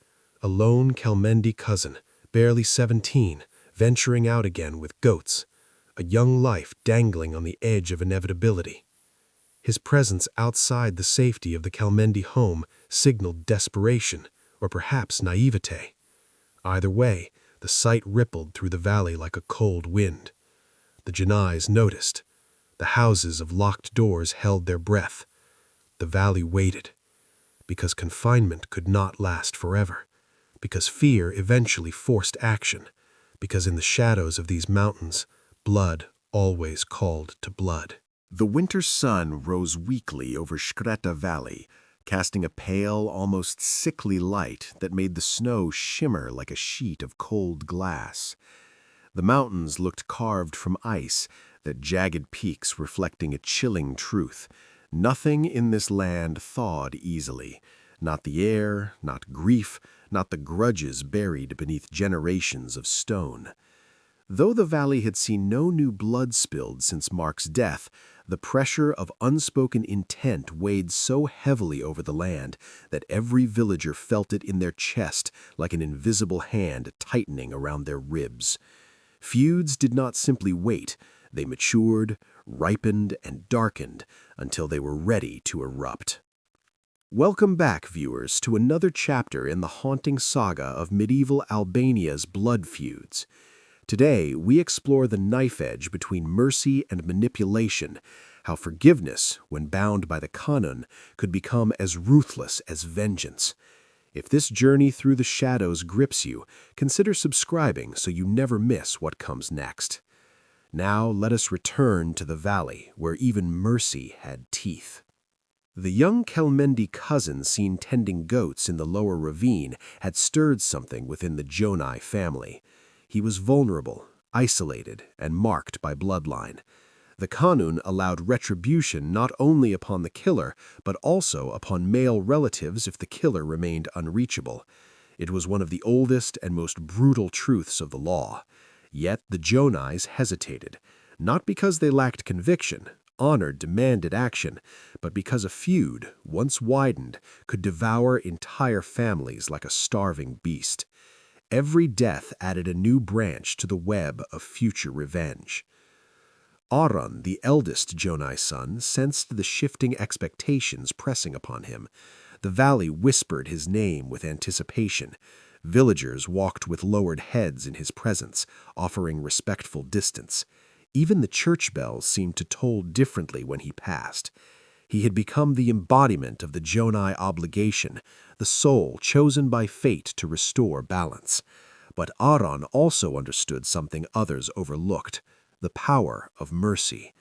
S3: A lone Kelmendi cousin, barely 17, venturing out again with goats, a young life dangling on the edge of inevitability. His presence outside the safety of the Kelmendi home signaled desperation, or perhaps naivete. Either way, the sight rippled through the valley like a cold wind. The Janais noticed. The houses of locked doors held their breath. The valley waited, because confinement could not last forever, because fear eventually forced action, because in the shadows of these mountains, blood always called to blood.
S2: The winter sun rose weakly over Shkreta Valley, casting a pale, almost sickly light that made the snow shimmer like a sheet of cold glass. The mountains looked carved from ice, their jagged peaks reflecting a chilling truth. Nothing in this land thawed easily. Not the air, not grief, not the grudges buried beneath generations of stone. Though the valley had seen no new blood spilled since Mark's death, the pressure of unspoken intent weighed so heavily over the land that every villager felt it in their chest like an invisible hand tightening around their ribs. Feuds did not simply wait, they matured, ripened, and darkened until they were ready to erupt. Welcome back, viewers, to another chapter in the haunting saga of medieval Albania's blood feuds. Today, we explore the knife edge between mercy and manipulation, how forgiveness, when bound by the Kanun, could become as ruthless as vengeance. If this journey through the shadows grips you, consider subscribing so you never miss what comes next. Now let us return to the valley where even mercy had teeth. The young Kelmendi cousin seen tending goats in the lower ravine had stirred something within the Jonai family. He was vulnerable, isolated, and marked by bloodline. The Kanun allowed retribution not only upon the killer, but also upon male relatives if the killer remained unreachable. It was one of the oldest and most brutal truths of the law. Yet the Jonais hesitated, not because they lacked conviction, honor demanded action, but because a feud, once widened, could devour entire families like a starving beast. Every death added a new branch to the web of future revenge. Aron, the eldest Jonai son, sensed the shifting expectations pressing upon him. The valley whispered his name with anticipation. Villagers walked with lowered heads in his presence, offering respectful distance. Even the church bells seemed to toll differently when he passed. He had become the embodiment of the Jonai obligation, the soul chosen by fate to restore balance. But Aron also understood something others overlooked, the power of mercy.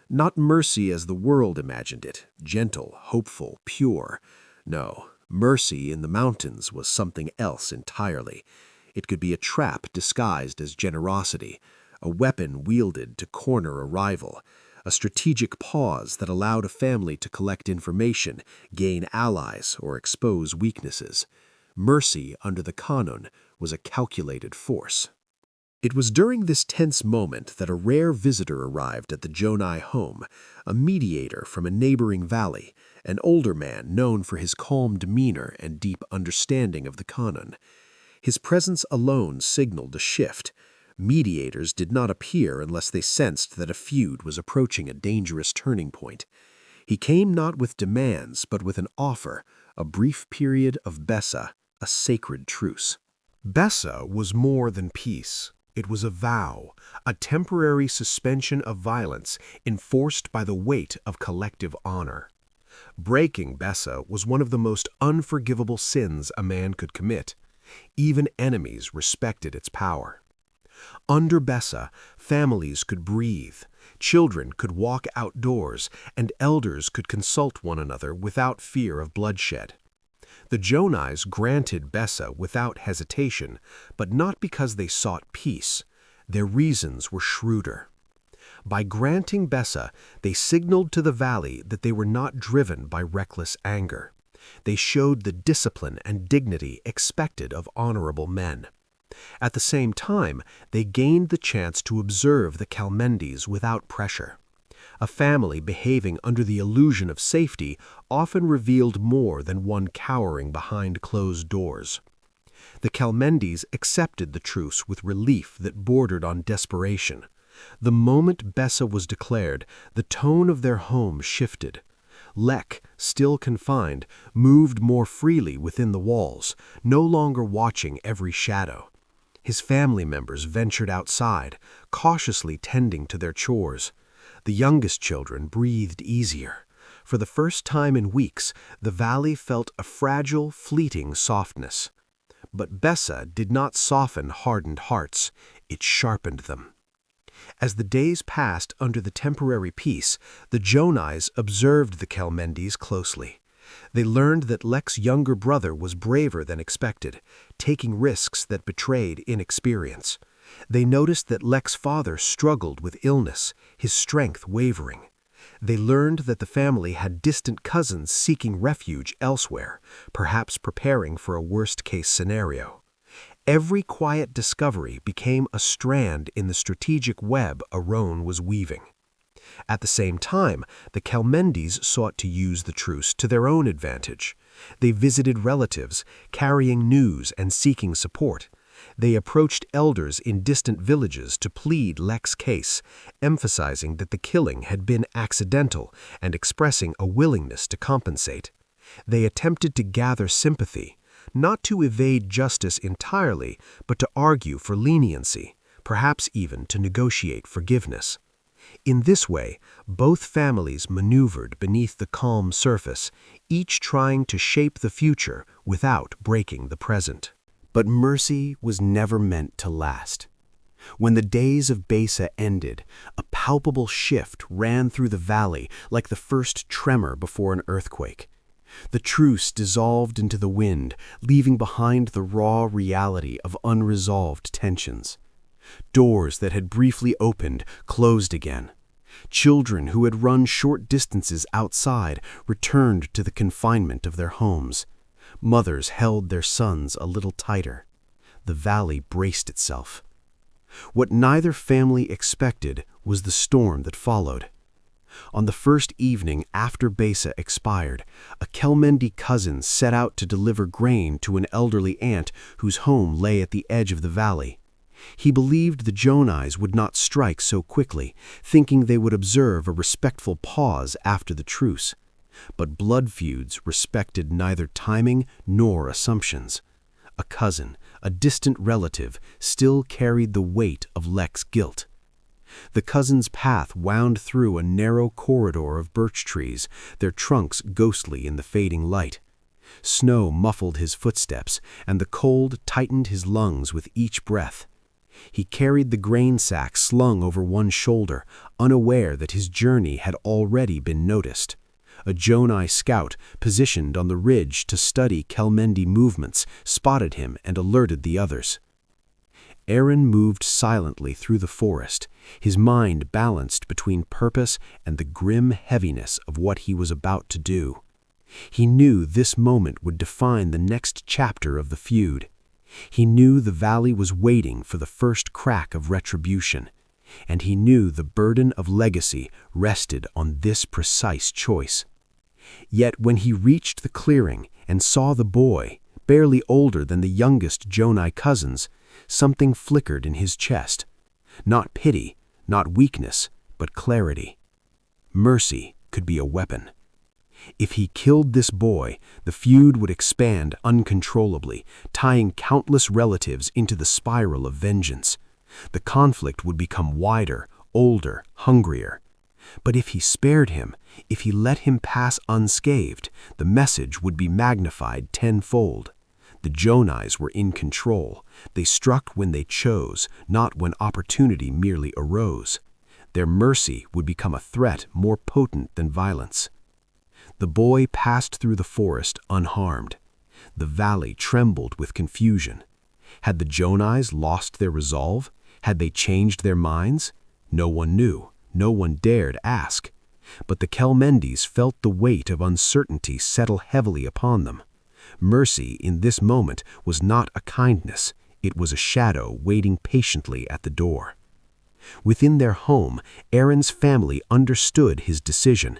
S2: Not mercy as the world imagined it, gentle, hopeful, pure. No, mercy in the mountains was something else entirely. It could be a trap disguised as generosity, a weapon wielded to corner a rival, a strategic pause that allowed a family to collect information, gain allies, or expose weaknesses. Mercy under the Kanun was a calculated force. It was during this tense moment that a rare visitor arrived at the Jonai home, a mediator from a neighboring valley,
S1: an older man known for his calm demeanor and deep understanding of the Kanun. His presence alone signaled a shift. Mediators did not appear unless they sensed that a feud was approaching a dangerous turning point. He came not with demands, but with an offer, a brief period of Besa, a sacred truce. Besa was more than peace. It was a vow, a temporary suspension of violence enforced by the weight of collective honor. Breaking Besa was one of the most unforgivable sins a man could commit. Even enemies respected its power. Under Besa, families could breathe, children could walk outdoors, and elders could consult one another without fear of bloodshed. The Jonais granted Besa without hesitation, but not because they sought peace. Their reasons were shrewder. By granting Besa, they signaled to the valley that they were not driven by reckless anger. They showed the discipline and dignity expected of honorable men. At the same time, they gained the chance to observe the Kalmendis without pressure. A family behaving under the illusion of safety often revealed more than one cowering behind closed doors. The Kalmendis accepted the truce with relief that bordered on desperation. The moment Besa was declared, the tone of their home shifted. Lek, still confined, moved more freely within the walls, no longer watching every shadow. His family members ventured outside, cautiously tending to their chores. The youngest children breathed easier. For the first time in weeks, the valley felt a fragile, fleeting softness. But Besa did not soften hardened hearts, it sharpened them. As the days passed under the temporary peace, the Jonais observed the Kalmendis closely. They learned that Lek's younger brother was braver than expected, taking risks that betrayed inexperience. They noticed that Lek's father struggled with illness, his strength wavering. They learned that the family had distant cousins seeking refuge elsewhere, perhaps preparing for a worst-case scenario. Every quiet discovery became a strand in the strategic web Aron was weaving. At the same time, the Kalmendis sought to use the truce to their own advantage. They visited relatives, carrying news and seeking support. They approached elders in distant villages to plead Lek's case, emphasizing that the killing had been accidental and expressing a willingness to compensate. They attempted to gather sympathy, not to evade justice entirely, but to argue for leniency, perhaps even to negotiate forgiveness. In this way, both families maneuvered beneath the calm surface, each trying to shape the future without breaking the present. But mercy was never meant to last. When the days of Besa ended, a palpable shift ran through the valley like the first tremor before an earthquake. The truce dissolved into the wind, leaving behind the raw reality of unresolved tensions. Doors that had briefly opened closed again. Children who had run short distances outside returned to the confinement of their homes. Mothers held their sons a little tighter. The valley braced itself. What neither family expected was the storm that followed. On the first evening after Besa expired, a Kelmendi cousin set out to deliver grain to an elderly aunt whose home lay at the edge of the valley. He believed the Jonais would not strike so quickly, thinking they would observe a respectful pause after the truce. But Blood Feuds respected neither timing nor assumptions. A cousin, a distant relative, still carried the weight of Lek's guilt. The cousin's path wound through a narrow corridor of birch trees, their trunks ghostly in the fading light. Snow muffled his footsteps, and the cold tightened his lungs with each breath. He carried the grain sack slung over one shoulder, unaware that his journey had already been noticed. A Jonai scout, positioned on the ridge to study Kelmendi movements, spotted him and alerted the others. Aaron moved silently through the forest, his mind balanced between purpose and the grim heaviness of what he was about to do. He knew this moment would define the next chapter of the feud. He knew the valley was waiting for the first crack of retribution, and he knew the burden of legacy rested on this precise choice.
S2: Yet when he reached the clearing and saw the boy, barely older than the youngest Jonai cousins, something flickered in his chest. Not pity, not weakness, but clarity. Mercy could be a weapon. If he killed this boy, the feud would expand uncontrollably, tying countless relatives into the spiral of vengeance. The conflict would become wider, older, hungrier. But if he spared him, if he let him pass unscathed, the message would be magnified tenfold. The Jonais were in control. They struck when they chose, not when opportunity merely arose. Their mercy would become a threat more potent than violence. The boy passed through the forest unharmed. The valley trembled with confusion. Had the Jonais lost their resolve? Had they changed their minds? No one knew. No one dared ask. But the Kelmendis felt the weight of uncertainty settle heavily upon them. Mercy in this moment was not a kindness. It was a shadow waiting patiently at the door. Within their home, Aaron's family understood his decision.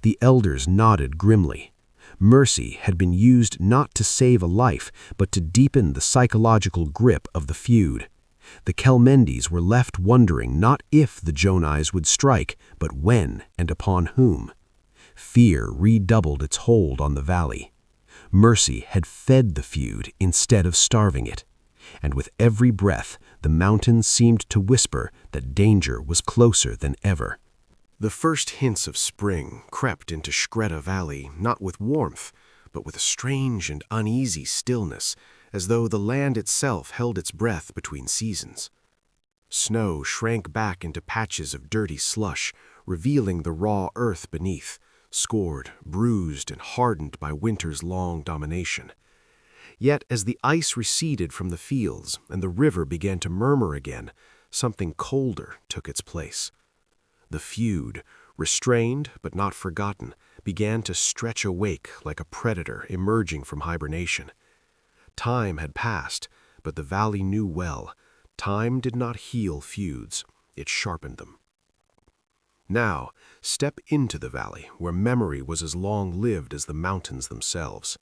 S2: The elders nodded grimly. Mercy had been used not to save a life, but to deepen the psychological grip of the feud. The Kelmendis were left wondering not if the Jonais would strike, but when and upon whom. Fear redoubled its hold on the valley. Mercy had fed the feud instead of starving it. And with every breath, the mountains seemed to whisper that danger was closer than ever.
S1: The first hints of spring crept into Shkreta Valley, not with warmth, but with a strange and uneasy stillness, as though the land itself held its breath between seasons. Snow shrank back into patches of dirty slush, revealing the raw earth beneath, scored, bruised, and hardened by winter's long domination. Yet as the ice receded from the fields and the river began to murmur again, something colder took its place. The feud, restrained but not forgotten, began to stretch awake like a predator emerging from hibernation. Time had passed, but the valley knew well, time did not heal feuds, it sharpened them. Now, step into the valley, where memory was as long-lived as the mountains themselves.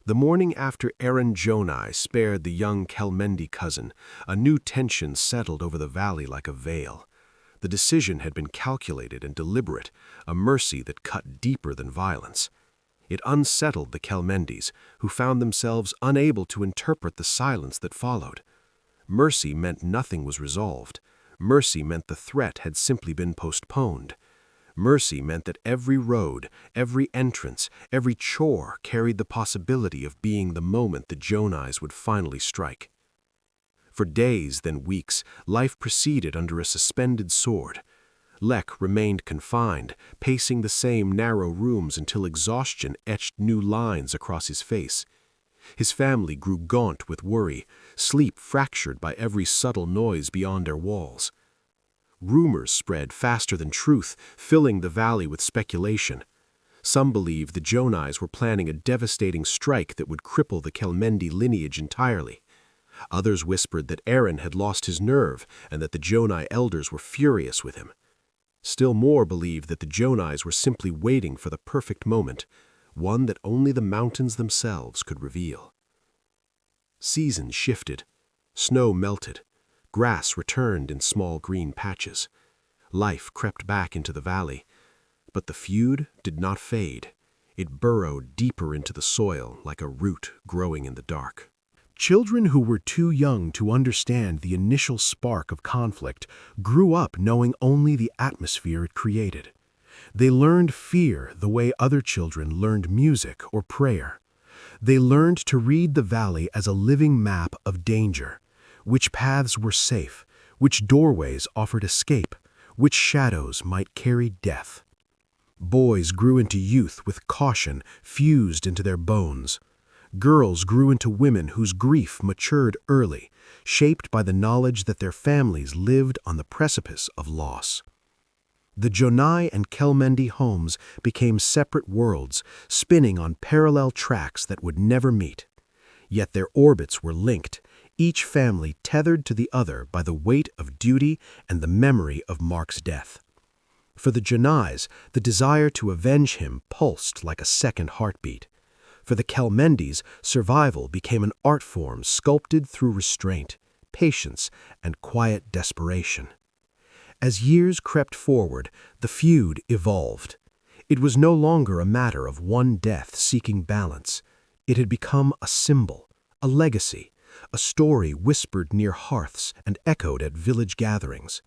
S1: The morning after Aaron Jonai spared the young Kelmendi cousin, a new tension settled over the valley like a veil. The decision had been calculated and deliberate, a mercy that cut deeper than violence. It unsettled the Kelmendis, who found themselves unable to interpret the silence that followed. Mercy meant nothing was resolved. Mercy meant the threat had simply been postponed. Mercy meant that every road, every entrance, every chore carried the possibility of being the moment the Jonais would finally strike. For days, then weeks, life proceeded under a suspended sword. Lek remained confined, pacing the same narrow rooms until exhaustion etched new lines across his face. His family grew gaunt with worry, sleep fractured by every subtle noise beyond their walls. Rumors spread faster than truth, filling the valley with speculation. Some believed the Jonais were planning a devastating strike that would cripple the Kelmendi lineage entirely. Others whispered that Aaron had lost his nerve and that the Jonai elders were furious with him. Still more believed that the Jonais were simply waiting for the perfect moment, one that only the mountains themselves could reveal. Seasons shifted. Snow melted. Grass returned in small green patches. Life crept back into the valley. But the feud did not fade. It burrowed deeper into the soil like a root growing in the dark. Children who were too young to understand the initial spark of conflict grew up knowing only the atmosphere it created. They learned fear the way other children learned music or prayer. They learned to read the valley as a living map of danger, which paths were safe, which doorways offered escape, which shadows might carry death. Boys grew into youth with caution fused into their bones. Girls grew into women whose grief matured early, shaped by the knowledge that their families lived on the precipice of loss. The Jonai and Kelmendi homes became separate worlds, spinning on parallel tracks that would never meet. Yet their orbits were linked, each family tethered to the other by the weight of duty and the memory of Mark's death. For the Janais, the desire to avenge him pulsed like a second heartbeat. For the Kelmendis, survival became an art form sculpted through restraint, patience, and quiet desperation. As years crept forward, the feud evolved. It was no longer a matter of one death seeking balance. It had become a symbol, a legacy, a story whispered near hearths and echoed at village gatherings.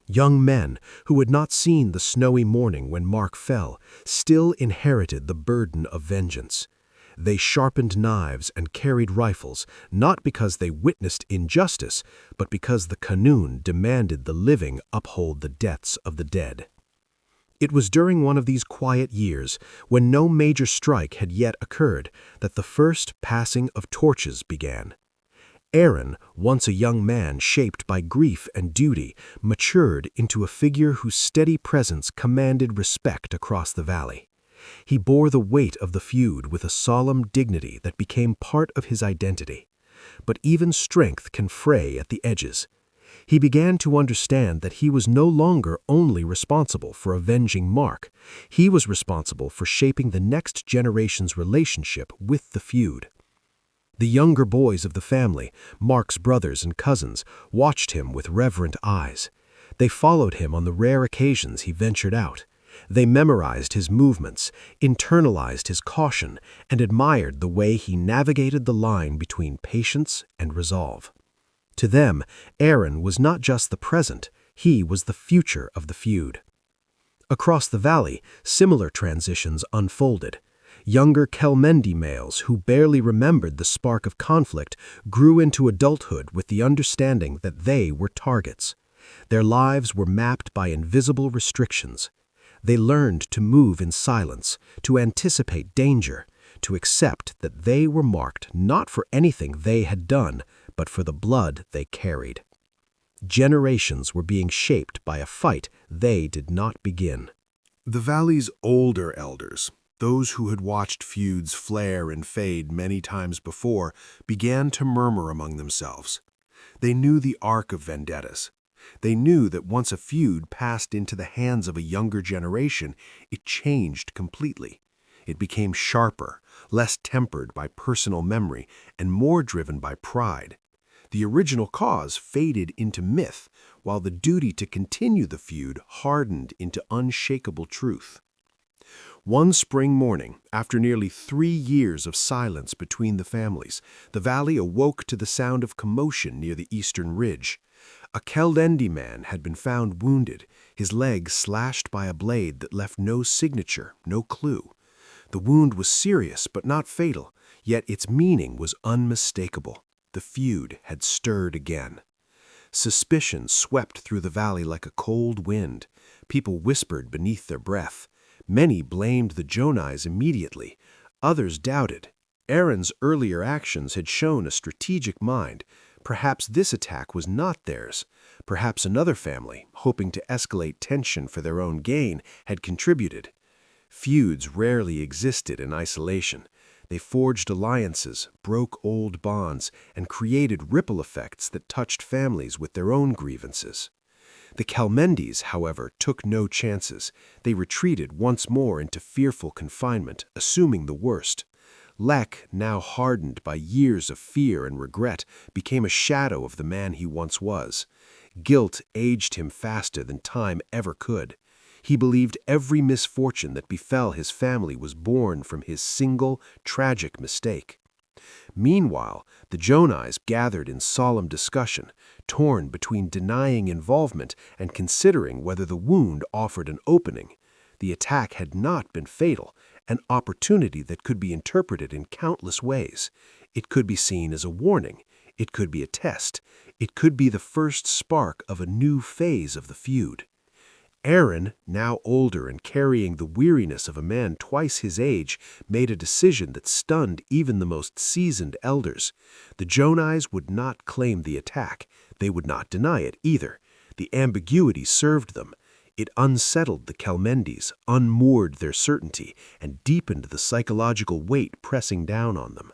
S1: Young men who had not seen the snowy morning when Mark fell still inherited the burden of vengeance. They sharpened knives and carried rifles, not because they witnessed injustice, but because the Kanun demanded the living uphold the deaths of the dead. It was during one of these quiet years, when no major strike had yet occurred, that the first passing of torches began. Aaron, once a young man shaped by grief and duty, matured into a figure whose steady presence commanded respect across the valley. He bore the weight of the feud with a solemn dignity that became part of his identity. But even strength can fray at the edges. He began to understand that he was no longer only responsible for avenging Mark. He was responsible for shaping the next generation's relationship with the feud. The younger boys of the family, Mark's brothers and cousins, watched him with reverent eyes. They followed him on the rare occasions he ventured out. They memorized his movements, internalized his caution, and admired the way he navigated the line between patience and resolve. To them, Aaron was not just the present, he was the future of the feud. Across the valley, similar transitions unfolded. Younger Kelmendi males who barely remembered the spark of conflict grew into adulthood with the understanding that they were targets. Their lives were mapped by invisible restrictions. They learned to move in silence, to anticipate danger, to accept that they were marked not for anything they had done, but for the blood they carried. Generations were being shaped by a fight they did not begin.
S3: The valley's older elders, those who had watched feuds flare and fade many times before, began to murmur among themselves. They knew the arc of vendettas. They knew that once a feud passed into the hands of a younger generation, it changed completely. It became sharper, less tempered by personal memory, and more driven by pride. The original cause faded into myth, while the duty to continue the feud hardened into unshakable truth. One spring morning, after nearly 3 years of silence between the families, the valley awoke to the sound of commotion near the eastern ridge. A Keldendi man had been found wounded, his leg slashed by a blade that left no signature, no clue. The wound was serious but not fatal, yet its meaning was unmistakable. The feud had stirred again. Suspicion swept through the valley like a cold wind. People whispered beneath their breath. Many blamed the Janais immediately. Others doubted. Aaron's earlier actions had shown a strategic mind. Perhaps this attack was not theirs. Perhaps another family, hoping to escalate tension for their own gain, had contributed. Feuds rarely existed in isolation. They forged alliances, broke old bonds, and created ripple effects that touched families with their own grievances. The Kelmendis, however, took no chances. They retreated once more into fearful confinement, assuming the worst. Lek, now hardened by years of fear and regret, became a shadow of the man he once was. Guilt aged him faster than time ever could. He believed every misfortune that befell his family was born from his single, tragic mistake. Meanwhile, the Janais gathered in solemn discussion, torn between denying involvement and considering whether the wound offered an opening. The attack had not been fatal, an opportunity that could be interpreted in countless ways. It could be seen as a warning. It could be a test. It could be the first spark of a new phase of the feud. Aaron, now older and carrying the weariness of a man twice his age, made a decision that stunned even the most seasoned elders. The Janais would not claim the attack. They would not deny it either. The ambiguity served them. It unsettled the Kelmendis, unmoored their certainty, and deepened the psychological weight pressing down on them.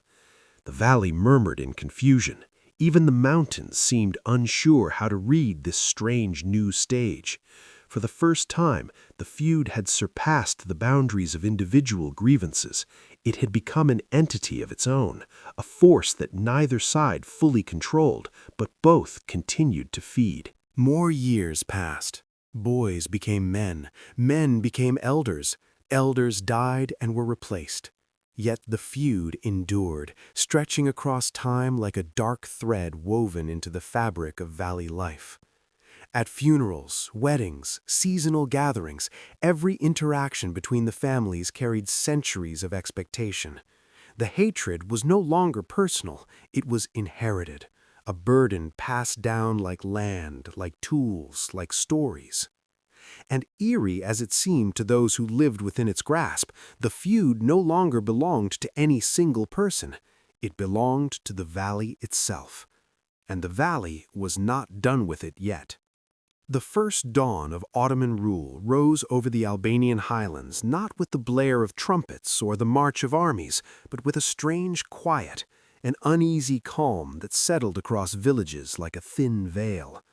S3: The valley murmured in confusion. Even the mountains seemed unsure how to read this strange new stage.
S1: For the first time, the feud had surpassed the boundaries of individual grievances. It had become an entity of its own, a force that neither side fully controlled, but both continued to feed.
S4: More years passed. Boys became men, men became elders, elders died and were replaced. Yet the feud endured, stretching across time like a dark thread woven into the fabric of valley life. At funerals, weddings, seasonal gatherings, every interaction between the families carried centuries of expectation. The hatred was no longer personal, it was inherited, a burden passed down like land, like tools, like stories. And eerie as it seemed to those who lived within its grasp, the feud no longer belonged to any single person. It belonged to the valley itself. And the valley was not done with it yet. The first dawn of Ottoman rule rose over the Albanian highlands not with the blare of trumpets or the march of armies, but with a strange quiet, an uneasy calm that settled across villages like a thin veil.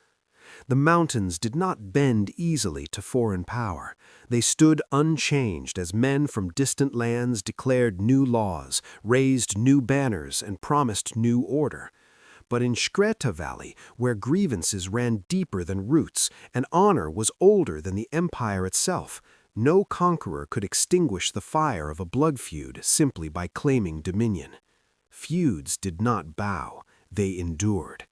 S4: The mountains did not bend easily to foreign power. They stood unchanged as men from distant lands declared new laws, raised new banners, and promised new order. But in Shkreta Valley, where grievances ran deeper than roots and honor was older than the empire itself, no conqueror could extinguish the fire of a blood feud simply by claiming dominion. Feuds did not bow, they endured.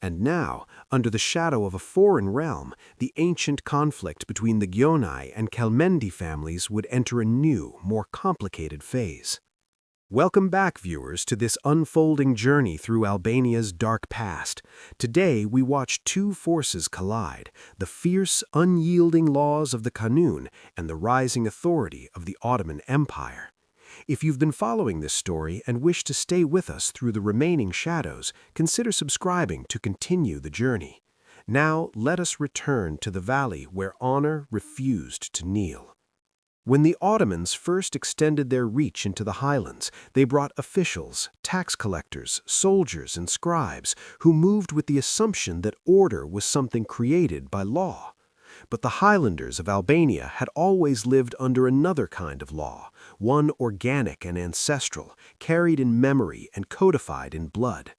S4: And now, under the shadow of a foreign realm, the ancient conflict between the Gyonai and Kelmendi families would enter a new, more complicated phase. Welcome back, viewers, to this unfolding journey through Albania's dark past. Today, we watch two forces collide, the fierce, unyielding laws of the Kanun and the rising authority of the Ottoman Empire. If you've been following this story and wish to stay with us through the remaining shadows, consider subscribing to continue the journey. Now, let us return to the valley where honor refused to kneel. When the Ottomans first extended their reach into the highlands, they brought officials, tax collectors, soldiers, and scribes who moved with the assumption that order was something created by law. But the highlanders of Albania had always lived under another kind of law, one organic and ancestral, carried in memory and codified in blood.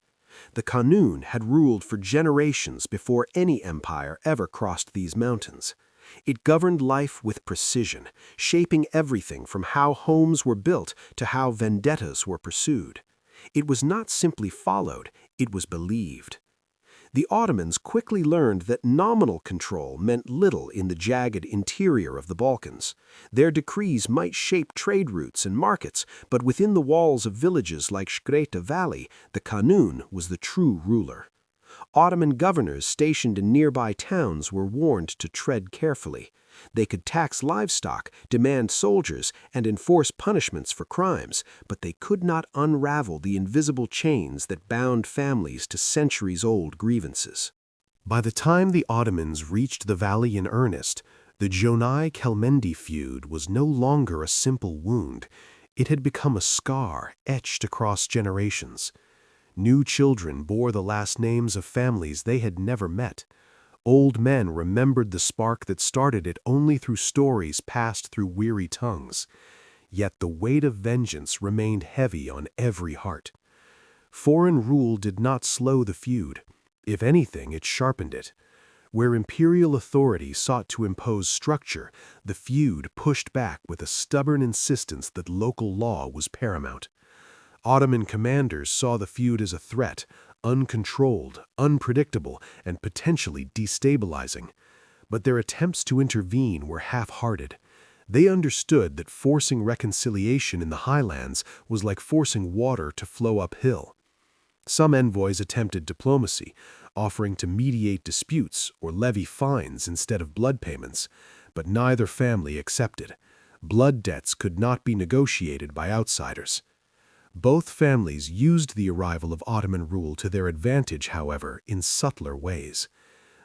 S4: The Kanun had ruled for generations before any empire ever crossed these mountains. It governed life with precision, shaping everything from how homes were built to how vendettas were pursued. It was not simply followed, it was believed. The Ottomans quickly learned that nominal control meant little in the jagged interior of the Balkans. Their decrees might shape trade routes and markets, but within the walls of villages like Shkreta Valley, the Kanun was the true ruler. Ottoman governors stationed in nearby towns were warned to tread carefully. They could tax livestock, demand soldiers, and enforce punishments for crimes, but they could not unravel the invisible chains that bound families to centuries-old grievances.
S1: By the time the Ottomans reached the valley in earnest, the Gyonai-Kelmendi feud was no longer a simple wound. It had become a scar etched across generations. New children bore the last names of families they had never met. Old men remembered the spark that started it only through stories passed through weary tongues. Yet the weight of vengeance remained heavy on every heart. Foreign rule did not slow the feud. If anything, it sharpened it. Where imperial authority sought to impose structure, the feud pushed back with a stubborn insistence that local law was paramount. Ottoman commanders saw the feud as a threat, uncontrolled, unpredictable, and potentially destabilizing. But their attempts to intervene were half-hearted. They understood that forcing reconciliation in the highlands was like forcing water to flow uphill. Some envoys attempted diplomacy, offering to mediate disputes or levy fines instead of blood payments, but neither family accepted. Blood debts could not be negotiated by outsiders. Both families used the arrival of Ottoman rule to their advantage, however, in subtler ways.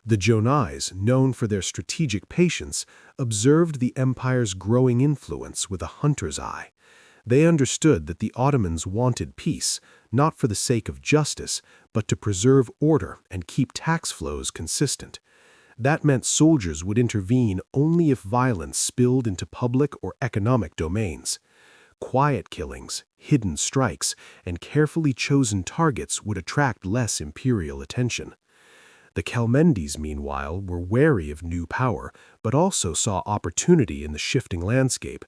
S1: The Gyonais, known for their strategic patience, observed the empire's growing influence with a hunter's eye. They understood that the Ottomans wanted peace, not for the sake of justice, but to preserve order and keep tax flows consistent.
S3: That meant soldiers would intervene only if violence spilled into public or economic domains. Quiet killings, hidden strikes, and carefully chosen targets would attract less imperial attention. The Kelmendis, meanwhile, were wary of new power, but also saw opportunity in the shifting landscape.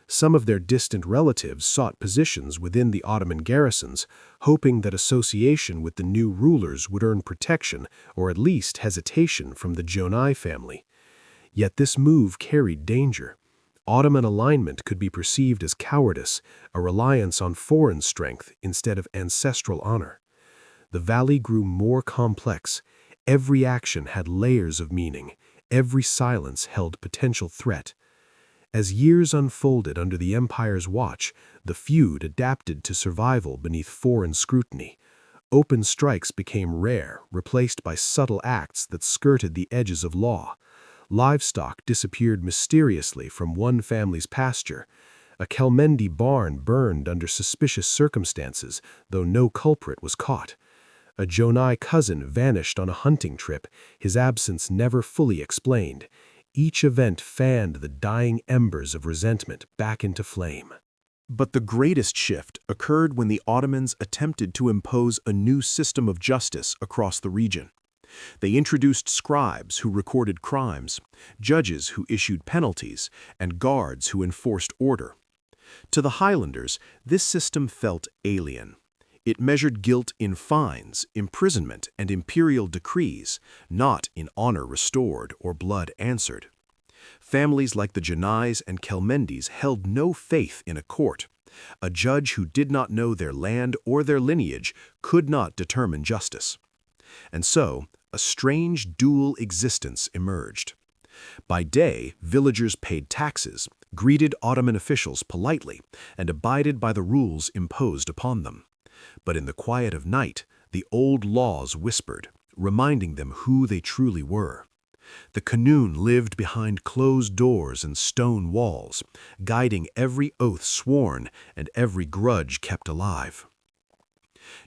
S3: Some of their distant relatives sought positions within the Ottoman garrisons, hoping that association with the new rulers would earn protection or at least hesitation from the Jonai family. Yet this move carried danger. Ottoman alignment could be perceived as cowardice, a reliance on foreign strength instead of ancestral honor. The valley grew more complex. Every action had layers of meaning. Every silence held potential threat. As years unfolded under the empire's watch, the feud adapted to survival beneath foreign scrutiny. Open strikes became rare, replaced by subtle acts that skirted the edges of law. Livestock disappeared mysteriously from one family's pasture. A Kelmendi barn burned under suspicious circumstances, though no culprit was caught. A Jonai cousin vanished on a hunting trip, his absence never fully explained. Each event fanned the dying embers of resentment back into flame.
S2: But the greatest shift occurred when the Ottomans attempted to impose a new system of justice across the region. They introduced scribes who recorded crimes, judges who issued penalties, and guards who enforced order. To the highlanders, this system felt alien. It measured guilt in fines, imprisonment, and imperial decrees, not in honor restored or blood answered. Families like the Janais and Kelmendis held no faith in a court. A judge who did not know their land or their lineage could not determine justice. And so, a strange dual existence emerged. By day, villagers paid taxes, greeted Ottoman officials politely, and abided by the rules imposed upon them. But in the quiet of night, the old laws whispered, reminding them who they truly were. The Kanun lived behind closed doors and stone walls, guiding every oath sworn and every grudge kept alive.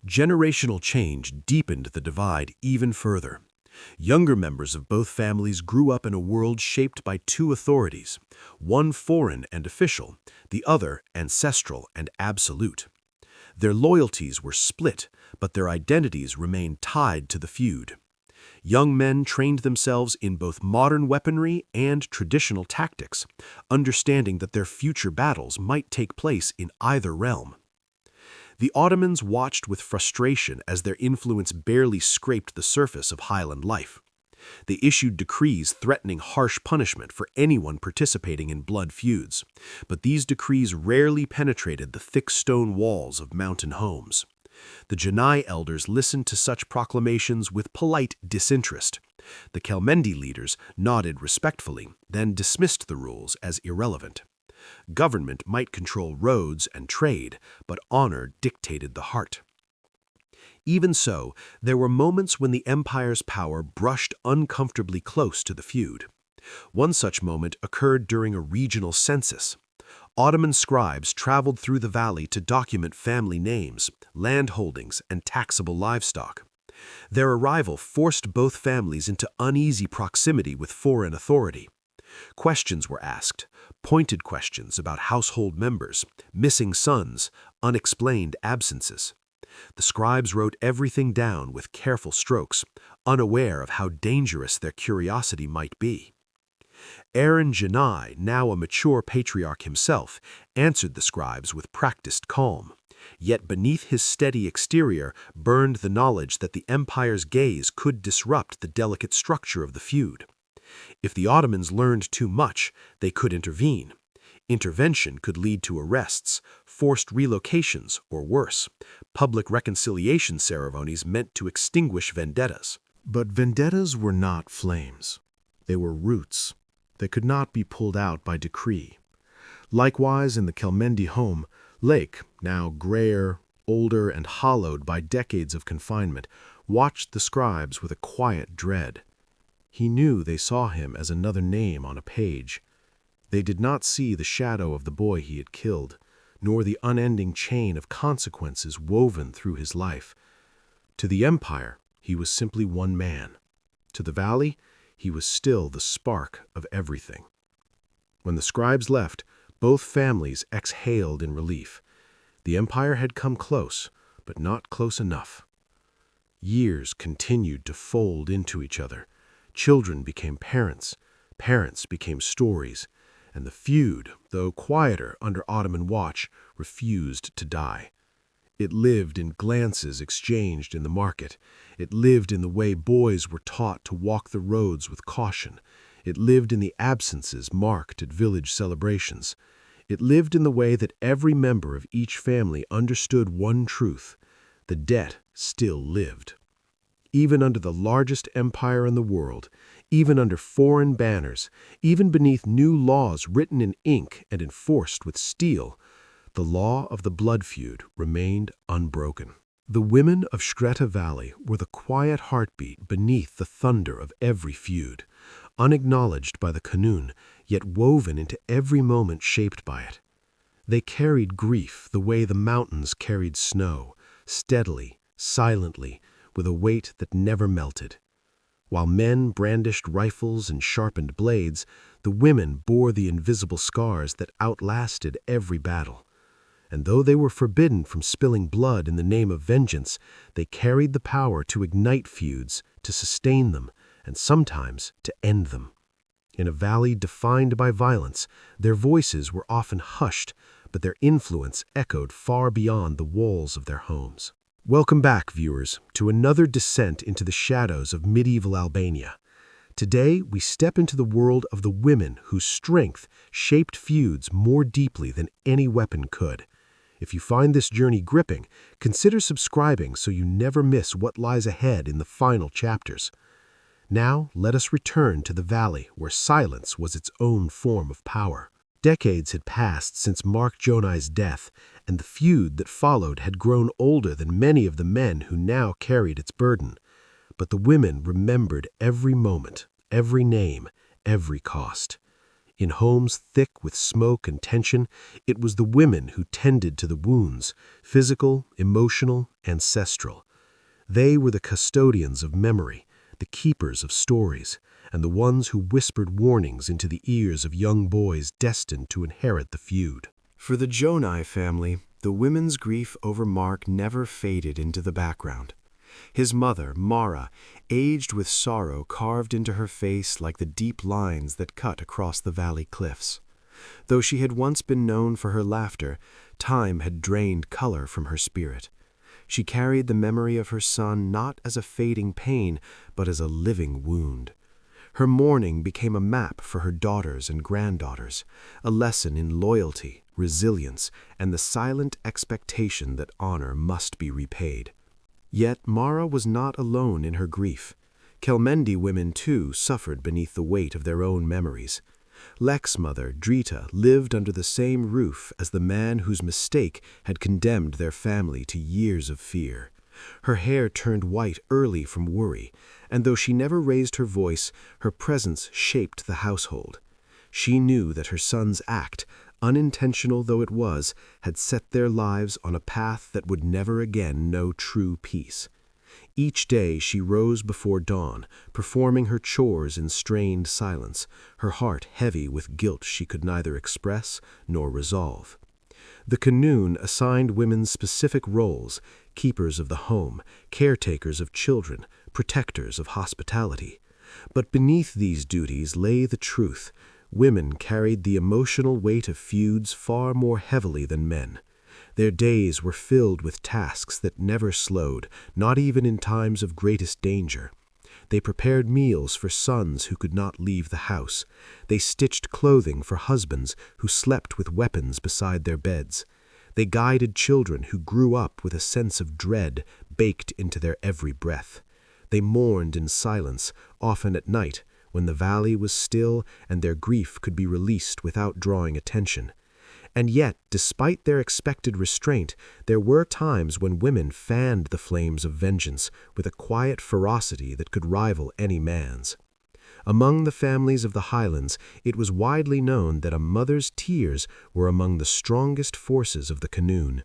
S2: Generational change deepened the divide even further. Younger members of both families grew up in a world shaped by two authorities, one foreign and official, the other ancestral and absolute. Their loyalties were split, but their identities remained tied to the feud. Young men trained themselves in both modern weaponry and traditional tactics, understanding that their future battles might take place in either realm. The Ottomans watched with frustration as their influence barely scraped the surface of highland life. They issued decrees threatening harsh punishment for anyone participating in blood feuds, but these decrees rarely penetrated the thick stone walls of mountain homes. The Janai elders listened to such proclamations with polite disinterest. The Kelmendi leaders nodded respectfully, then dismissed the rules as irrelevant. Government might control roads and trade, but honor dictated the heart. Even so, there were moments when the empire's power brushed uncomfortably close to the feud. One such moment occurred during a regional census. Ottoman scribes traveled through the valley to document family names, land holdings, and taxable livestock. Their arrival forced both families into uneasy proximity with foreign authority. Questions were asked, pointed questions about household members, missing sons, unexplained absences. The scribes wrote everything down with careful strokes, unaware of how dangerous their curiosity might be. Aaron Janai, now a mature patriarch himself, answered the scribes with practiced calm. Yet beneath his steady exterior burned the knowledge that the empire's gaze could disrupt the delicate structure of the feud. If the Ottomans learned too much, they could intervene. Intervention could lead to arrests, forced relocations, or worse, public reconciliation ceremonies meant to extinguish vendettas.
S1: But vendettas were not flames. They were roots. They could not be pulled out by decree. Likewise, in the Kelmendi home, Lake, now grayer, older, and hollowed by decades of confinement, watched the scribes with a quiet dread. He knew they saw him as another name on a page. They did not see the shadow of the boy he had killed, nor the unending chain of consequences woven through his life. To the empire, he was simply one man. To the valley, he was still the spark of everything. When the scribes left, both families exhaled in relief. The empire had come close, but not close enough. Years continued to fold into each other. Children became parents, parents became stories, and the feud, though quieter under Ottoman watch, refused to die. It lived in glances exchanged in the market. It lived in the way boys were taught to walk the roads with caution. It lived in the absences marked at village celebrations. It lived in the way that every member of each family understood one truth: the debt still lived. Even under the largest empire in the world, even under foreign banners, even beneath new laws written in ink and enforced with steel, the law of the blood feud remained unbroken. The women of Shkreta Valley were the quiet heartbeat beneath the thunder of every feud, unacknowledged by the Kanun, yet woven into every moment shaped by it. They carried grief the way the mountains carried snow, steadily, silently, with a weight that never melted. While men brandished rifles and sharpened blades, the women bore the invisible scars that outlasted every battle. And though they were forbidden from spilling blood in the name of vengeance, they carried the power to ignite feuds, to sustain them, and sometimes to end them. In a valley defined by violence, their voices were often hushed, but their influence echoed far beyond the walls of their homes. Welcome back, viewers, to another descent into the shadows of medieval Albania. Today, we step into the world of the women whose strength shaped feuds more deeply than any weapon could. If you find this journey gripping, consider subscribing so you never miss what lies ahead in the final chapters. Now, let us return to the valley where silence was its own form of power. Decades had passed since Mark Jonai's death, and the feud that followed had grown older than many of the men who now carried its burden. But the women remembered every moment, every name, every cost. In homes thick with smoke and tension, it was the women who tended to the wounds, physical, emotional, ancestral. They were the custodians of memory, the keepers of stories, and the ones who whispered warnings into the ears of young boys destined to inherit the feud.
S4: For the Jonai family, the women's grief over Mark never faded into the background. His mother, Mara, aged with sorrow carved into her face like the deep lines that cut across the valley cliffs. Though she had once been known for her laughter, time had drained color from her spirit. She carried the memory of her son not as a fading pain, but as a living wound. Her mourning became a map for her daughters and granddaughters, a lesson in loyalty, resilience, and the silent expectation that honor must be repaid. Yet Mara was not alone in her grief. Kelmendi women, too, suffered beneath the weight of their own memories. Lek's mother, Drita, lived under the same roof as the man whose mistake had condemned their family to years of fear. Her hair turned white early from worry, and though she never raised her voice, her presence shaped the household. She knew that her son's act, unintentional though it was, had set their lives on a path that would never again know true peace. Each day she rose before dawn, performing her chores in strained silence, her heart heavy with guilt she could neither express nor resolve. The Kanun assigned women specific roles: keepers of the home, caretakers of children, protectors of hospitality. But beneath these duties lay the truth. Women carried the emotional weight of feuds far more heavily than men. Their days were filled with tasks that never slowed, not even in times of greatest danger. They prepared meals for sons who could not leave the house. They stitched clothing for husbands who slept with weapons beside their beds. They guided children who grew up with a sense of dread baked into their every breath. They mourned in silence, often at night, when the valley was still and their grief could be released without drawing attention. And yet, despite their expected restraint, there were times when women fanned the flames of vengeance with a quiet ferocity that could rival any man's. Among the families of the highlands, it was widely known that a mother's tears were among the strongest forces of the Kanun.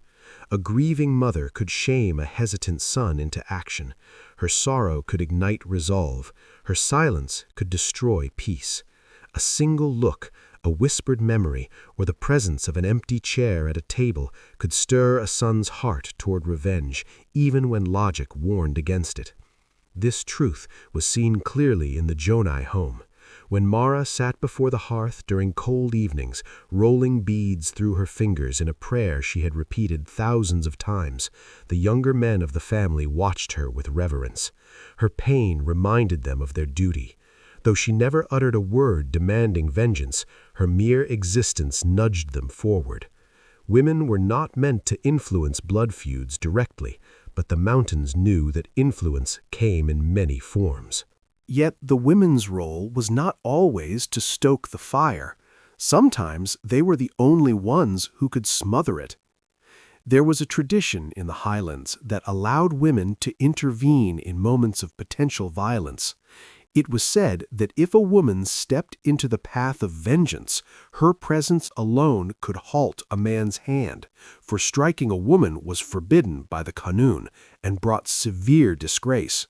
S1: A grieving mother could shame a hesitant son into action. Her sorrow could ignite resolve. Her silence could destroy peace. A single look, a whispered memory, or the presence of an empty chair at a table could stir a son's heart toward revenge, even when logic warned against it. This truth was seen clearly in the Jonai home. When Mara sat before the hearth during cold evenings, rolling beads through her fingers in a prayer she had repeated thousands of times, the younger men of the family watched her with reverence. Her pain reminded them of their duty. Though she never uttered a word demanding vengeance, her mere existence nudged them forward. Women were not meant to influence blood feuds directly, but the mountains knew that influence came in many forms.
S4: Yet the women's role was not always to stoke the fire. Sometimes they were the only ones who could smother it. There was a tradition in the highlands that allowed women to intervene in moments of potential violence. It was said that if a woman stepped into the path of vengeance, her presence alone could halt a man's hand, for striking a woman was forbidden by the Kanun and brought severe disgrace.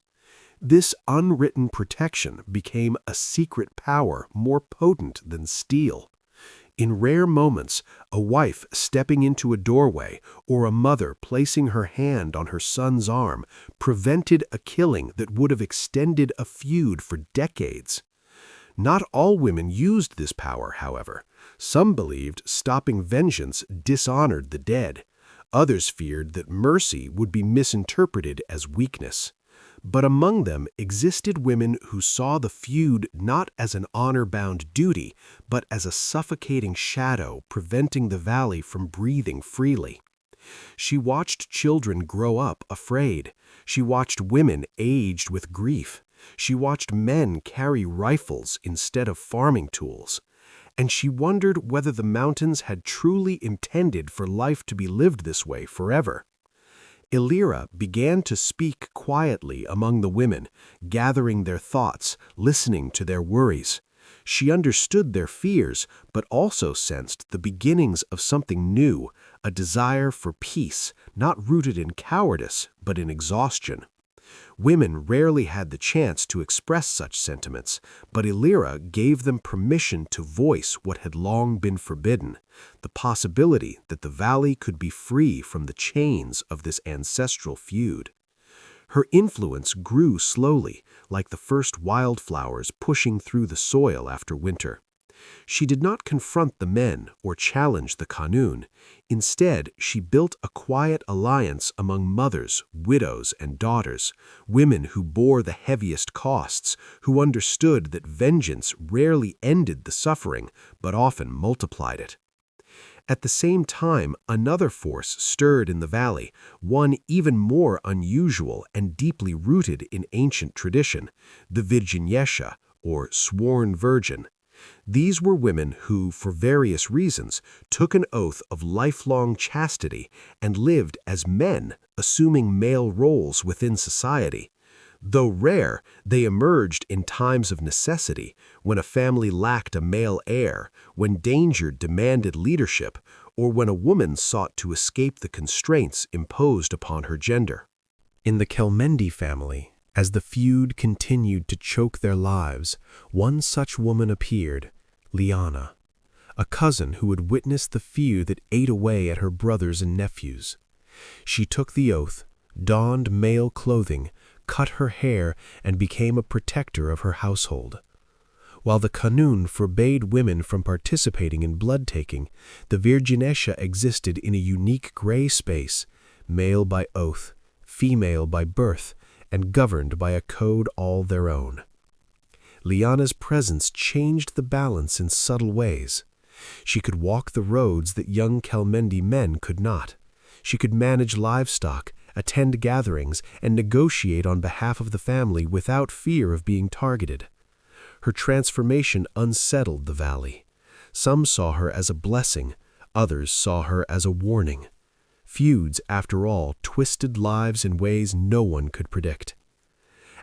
S4: This unwritten protection became a secret power more potent than steel. In rare moments, a wife stepping into a doorway or a mother placing her hand on her son's arm prevented a killing that would have extended a feud for decades. Not all women used this power, however. Some believed stopping vengeance dishonored the dead. Others feared that mercy would be misinterpreted as weakness. But among them existed women who saw the feud not as an honor-bound duty, but as a suffocating shadow preventing the valley from breathing freely. She watched children grow up afraid. She watched women aged with grief. She watched men carry rifles instead of farming tools. And she wondered whether the mountains had truly intended for life to be lived this way forever. Illyra began to speak quietly among the women, gathering their thoughts, listening to their worries. She understood their fears, but also sensed the beginnings of something new, a desire for peace, not rooted in cowardice, but in exhaustion. Women rarely had the chance to express such sentiments, but Illyra gave them permission to voice what had long been forbidden, the possibility that the valley could be free from the chains of this ancestral feud. Her influence grew slowly, like the first wildflowers pushing through the soil after winter. She did not confront the men or challenge the Kanun. Instead, she built a quiet alliance among mothers, widows, and daughters, women who bore the heaviest costs, who understood that vengeance rarely ended the suffering, but often multiplied it. At the same time, another force stirred in the valley, one even more unusual and deeply rooted in ancient tradition, the Virginesha, or sworn virgin. These were women who, for various reasons, took an oath of lifelong chastity and lived as men, assuming male roles within society. Though rare, they emerged in times of necessity, when a family lacked a male heir, when danger demanded leadership, or when a woman sought to escape the constraints imposed upon her gender.
S1: In the Kelmendi family, as the feud continued to choke their lives, one such woman appeared, Liana, a cousin who had witnessed the feud that ate away at her brothers and nephews. She took the oath, donned male clothing, cut her hair, and became a protector of her household. While the Kanun forbade women from participating in blood-taking, the Virginesha existed in a unique gray space, male by oath, female by birth, and governed by a code all their own. Liana's presence changed the balance in subtle ways. She could walk the roads that young Kelmendi men could not. She could manage livestock, attend gatherings, and negotiate on behalf of the family without fear of being targeted. Her transformation unsettled the valley. Some saw her as a blessing, others saw her as a warning. Feuds, after all, twisted lives in ways no one could predict.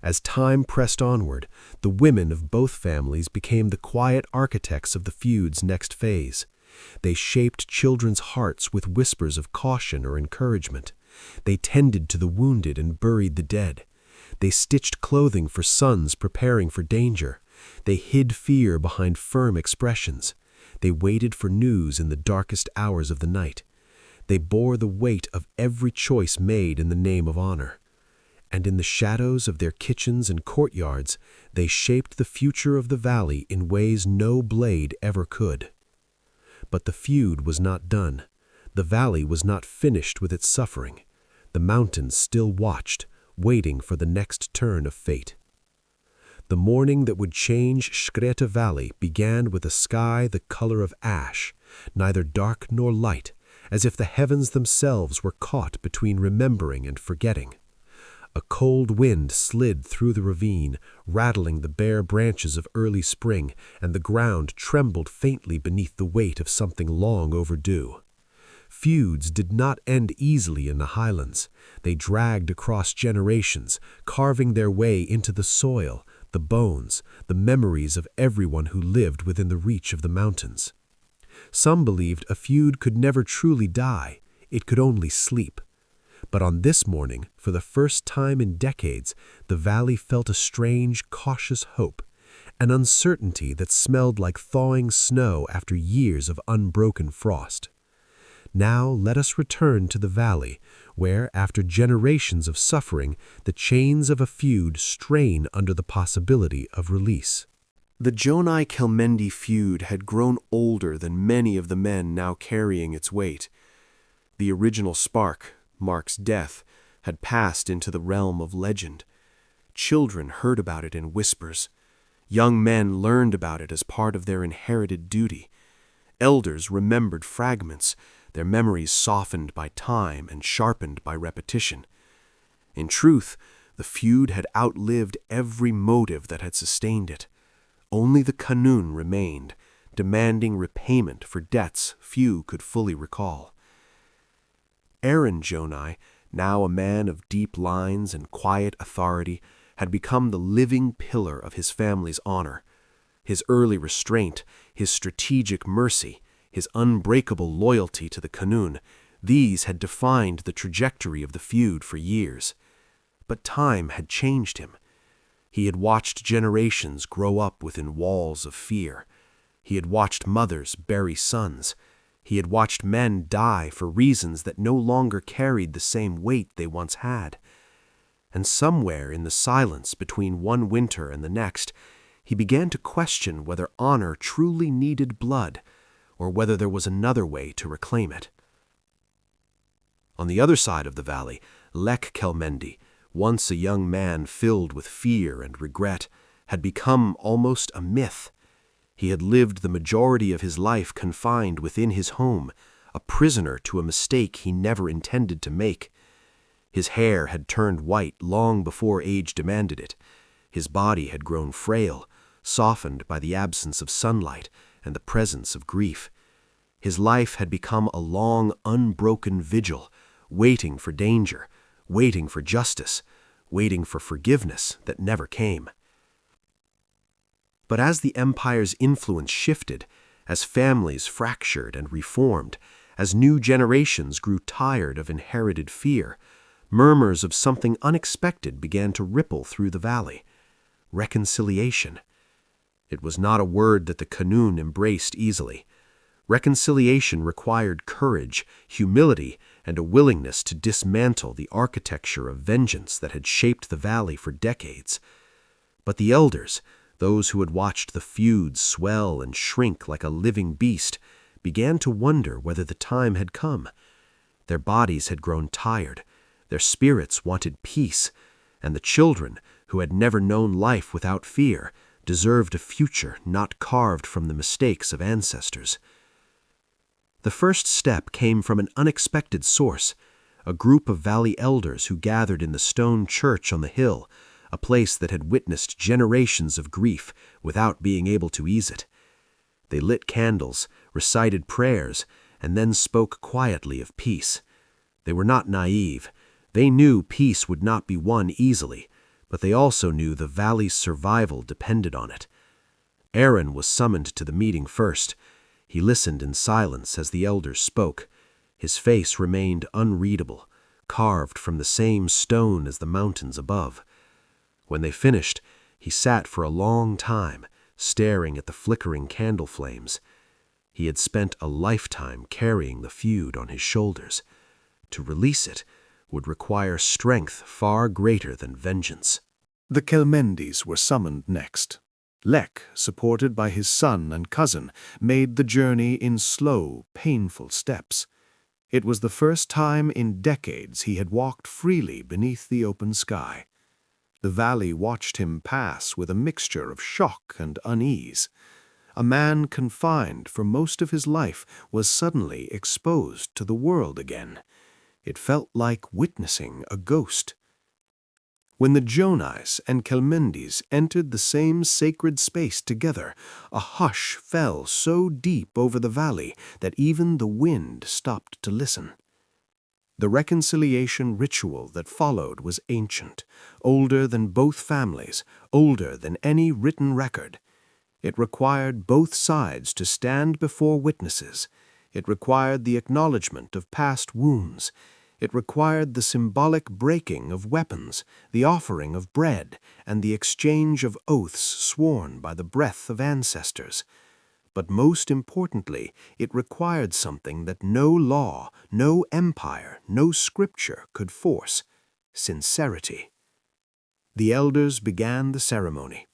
S1: As time pressed onward, the women of both families became the quiet architects of the feud's next phase. They shaped children's hearts with whispers of caution or encouragement. They tended to the wounded and buried the dead. They stitched clothing for sons preparing for danger. They hid fear behind firm expressions. They waited for news in the darkest hours of the night. They bore the weight of every choice made in the name of honor. And in the shadows of their kitchens and courtyards, they shaped the future of the valley in ways no blade ever could. But the feud was not done. The valley was not finished with its suffering. The mountains still watched, waiting for the next turn of fate. The morning that would change Shkreta Valley began with a sky the color of ash, neither dark nor light, as if the heavens themselves were caught between remembering and forgetting. A cold wind slid through the ravine, rattling the bare branches of early spring, and the ground trembled faintly beneath the weight of something long overdue. Feuds did not end easily in the highlands. They dragged across generations, carving their way into the soil, the bones, the memories of everyone who lived within the reach of the mountains. Some believed a feud could never truly die, it could only sleep. But on this morning, for the first time in decades, the valley felt a strange, cautious hope, an uncertainty that smelled like thawing snow after years of unbroken frost. Now let us return to the valley, where, after generations of suffering, the chains of a feud strain under the possibility of release.
S4: The Jonai Kelmendi feud had grown older than many of the men now carrying its weight. The original spark, Mark's death, had passed into the realm of legend. Children heard about it in whispers. Young men learned about it as part of their inherited duty. Elders remembered fragments, their memories softened by time and sharpened by repetition. In truth, the feud had outlived every motive that had sustained it. Only the Kanun remained, demanding repayment for debts few could fully recall. Aaron Jonai, now a man of deep lines and quiet authority, had become the living pillar of his family's honor. His early restraint, his strategic mercy, his unbreakable loyalty to the Kanun, these had defined the trajectory of the feud for years. But time had changed him. He had watched generations grow up within walls of fear. He had watched mothers bury sons. He had watched men die for reasons that no longer carried the same weight they once had. And somewhere in the silence between one winter and the next, he began to question whether honor truly needed blood, or whether there was another way to reclaim it. On the other side of the valley, Lek Kelmendi, once a young man filled with fear and regret, had become almost a myth. He had lived the majority of his life confined within his home, a prisoner to a mistake he never intended to make. His hair had turned white long before age demanded it. His body had grown frail, softened by the absence of sunlight and the presence of grief. His life had become a long, unbroken vigil, waiting for danger, waiting for justice, waiting for forgiveness that never came. But as the empire's influence shifted, as families fractured and reformed, as new generations grew tired of inherited fear, murmurs of something unexpected began to ripple through the valley. Reconciliation. It was not a word that the Kanun embraced easily. Reconciliation required courage, humility, and a willingness to dismantle the architecture of vengeance that had shaped the valley for decades. But the elders, those who had watched the feud swell and shrink like a living beast, began to wonder whether the time had come. Their bodies had grown tired, their spirits wanted peace, and the children, who had never known life without fear, deserved a future not carved from the mistakes of ancestors. The first step came from an unexpected source, a group of valley elders who gathered in the stone church on the hill, a place that had witnessed generations of grief without being able to ease it. They lit candles, recited prayers, and then spoke quietly of peace. They were not naive. They knew peace would not be won easily, but they also knew the valley's survival depended on it. Aaron was summoned to the meeting first.
S1: He listened in silence as the elders spoke. His face remained unreadable, carved from the same stone as the mountains above. When they finished, he sat for a long time, staring at the flickering candle flames. He had spent a lifetime carrying the feud on his shoulders. To release it would require strength far greater than vengeance.
S2: The Kelmendis were summoned next. Lek, supported by his son and cousin, made the journey in slow, painful steps. It was the first time in decades he had walked freely beneath the open sky. The valley watched him pass with a mixture of shock and unease. A man confined for most of his life was suddenly exposed to the world again. It felt like witnessing a ghost. When the Jonais and Kelmendis entered the same sacred space together, a hush fell so deep over the valley that even the wind stopped to listen. The reconciliation ritual that followed was ancient, older than both families, older than any written record. It required both sides to stand before witnesses. It required the acknowledgement of past wounds. It required the symbolic breaking of weapons, the offering of bread, and the exchange of oaths sworn by the breath of ancestors. But most importantly, it required something that no law, no empire, no scripture could force: sincerity. The elders began the ceremony.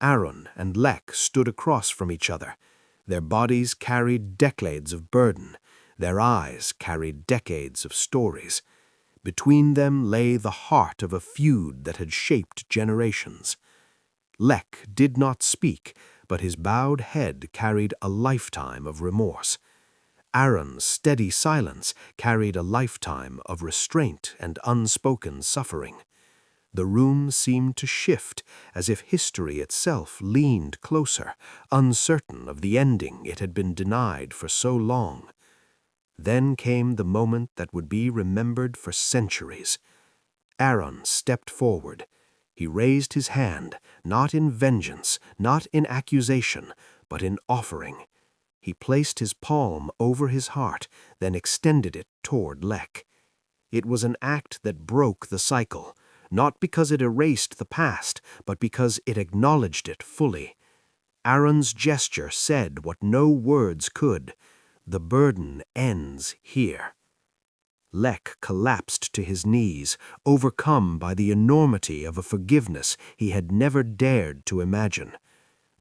S2: Aaron and Lek stood across from each other. Their bodies carried decades of burden. Their eyes carried decades of stories. Between them lay the heart of a feud that had shaped generations. Lek did not speak, but his bowed head carried a lifetime of remorse. Aaron's steady silence carried a lifetime of restraint and unspoken suffering. The room seemed to shift, as if history itself leaned closer, uncertain of the ending it had been denied for so long. Then came the moment that would be remembered for centuries. Aaron stepped forward. He raised his hand, not in vengeance, not in accusation, but in offering. He placed his palm over his heart, then extended it toward Lek. It was an act that broke the cycle, not because it erased the past, but because it acknowledged it fully. Aaron's gesture said what no words could: the burden ends here. Lek collapsed to his knees, overcome by the enormity of a forgiveness he had never dared to imagine.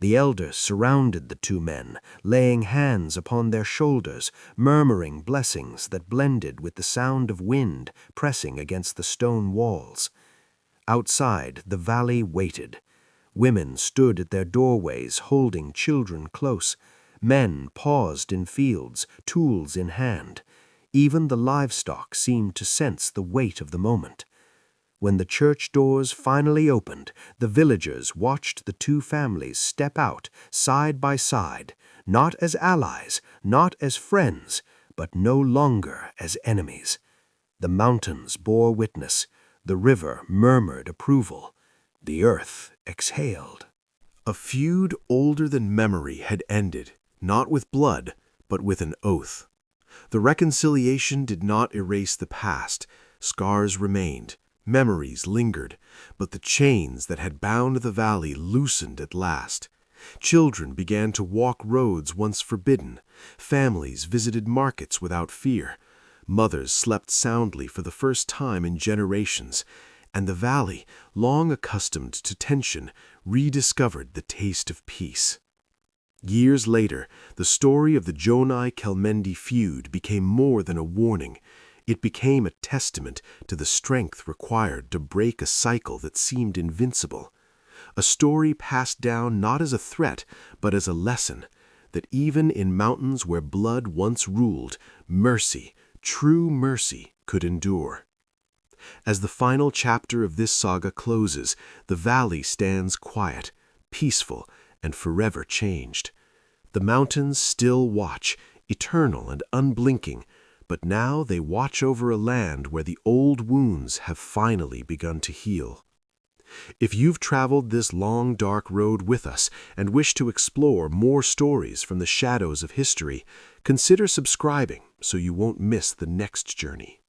S2: The elders surrounded the two men, laying hands upon their shoulders, murmuring blessings that blended with the sound of wind pressing against the stone walls. Outside, the valley waited. Women stood at their doorways, holding children close. Men paused in fields, tools in hand. Even the livestock seemed to sense the weight of the moment. When the church doors finally opened, the villagers watched the two families step out, side by side, not as allies, not as friends, but no longer as enemies. The mountains bore witness. The river murmured approval. The earth exhaled. A feud older than memory had ended, not with blood, but with an oath. The reconciliation did not erase the past. Scars remained, memories lingered, but the chains that had bound the valley loosened at last. Children began to walk roads once forbidden. Families visited markets without fear. Mothers slept soundly for the first time in generations, and the valley, long accustomed to tension, rediscovered the taste of peace. Years later, the story of the Jonai-Kelmendi feud became more than a warning. It became a testament to the strength required to break a cycle that seemed invincible. A story passed down not as a threat, but as a lesson, that even in mountains where blood once ruled, mercy, true mercy, could endure. As the final chapter of this saga closes, the valley stands quiet, peaceful, and forever changed. The mountains still watch, eternal and unblinking, but now they watch over a land where the old wounds have finally begun to heal.
S1: If you've traveled this long, dark road with us and wish to explore more stories from the shadows of history, consider subscribing so you won't miss the next journey.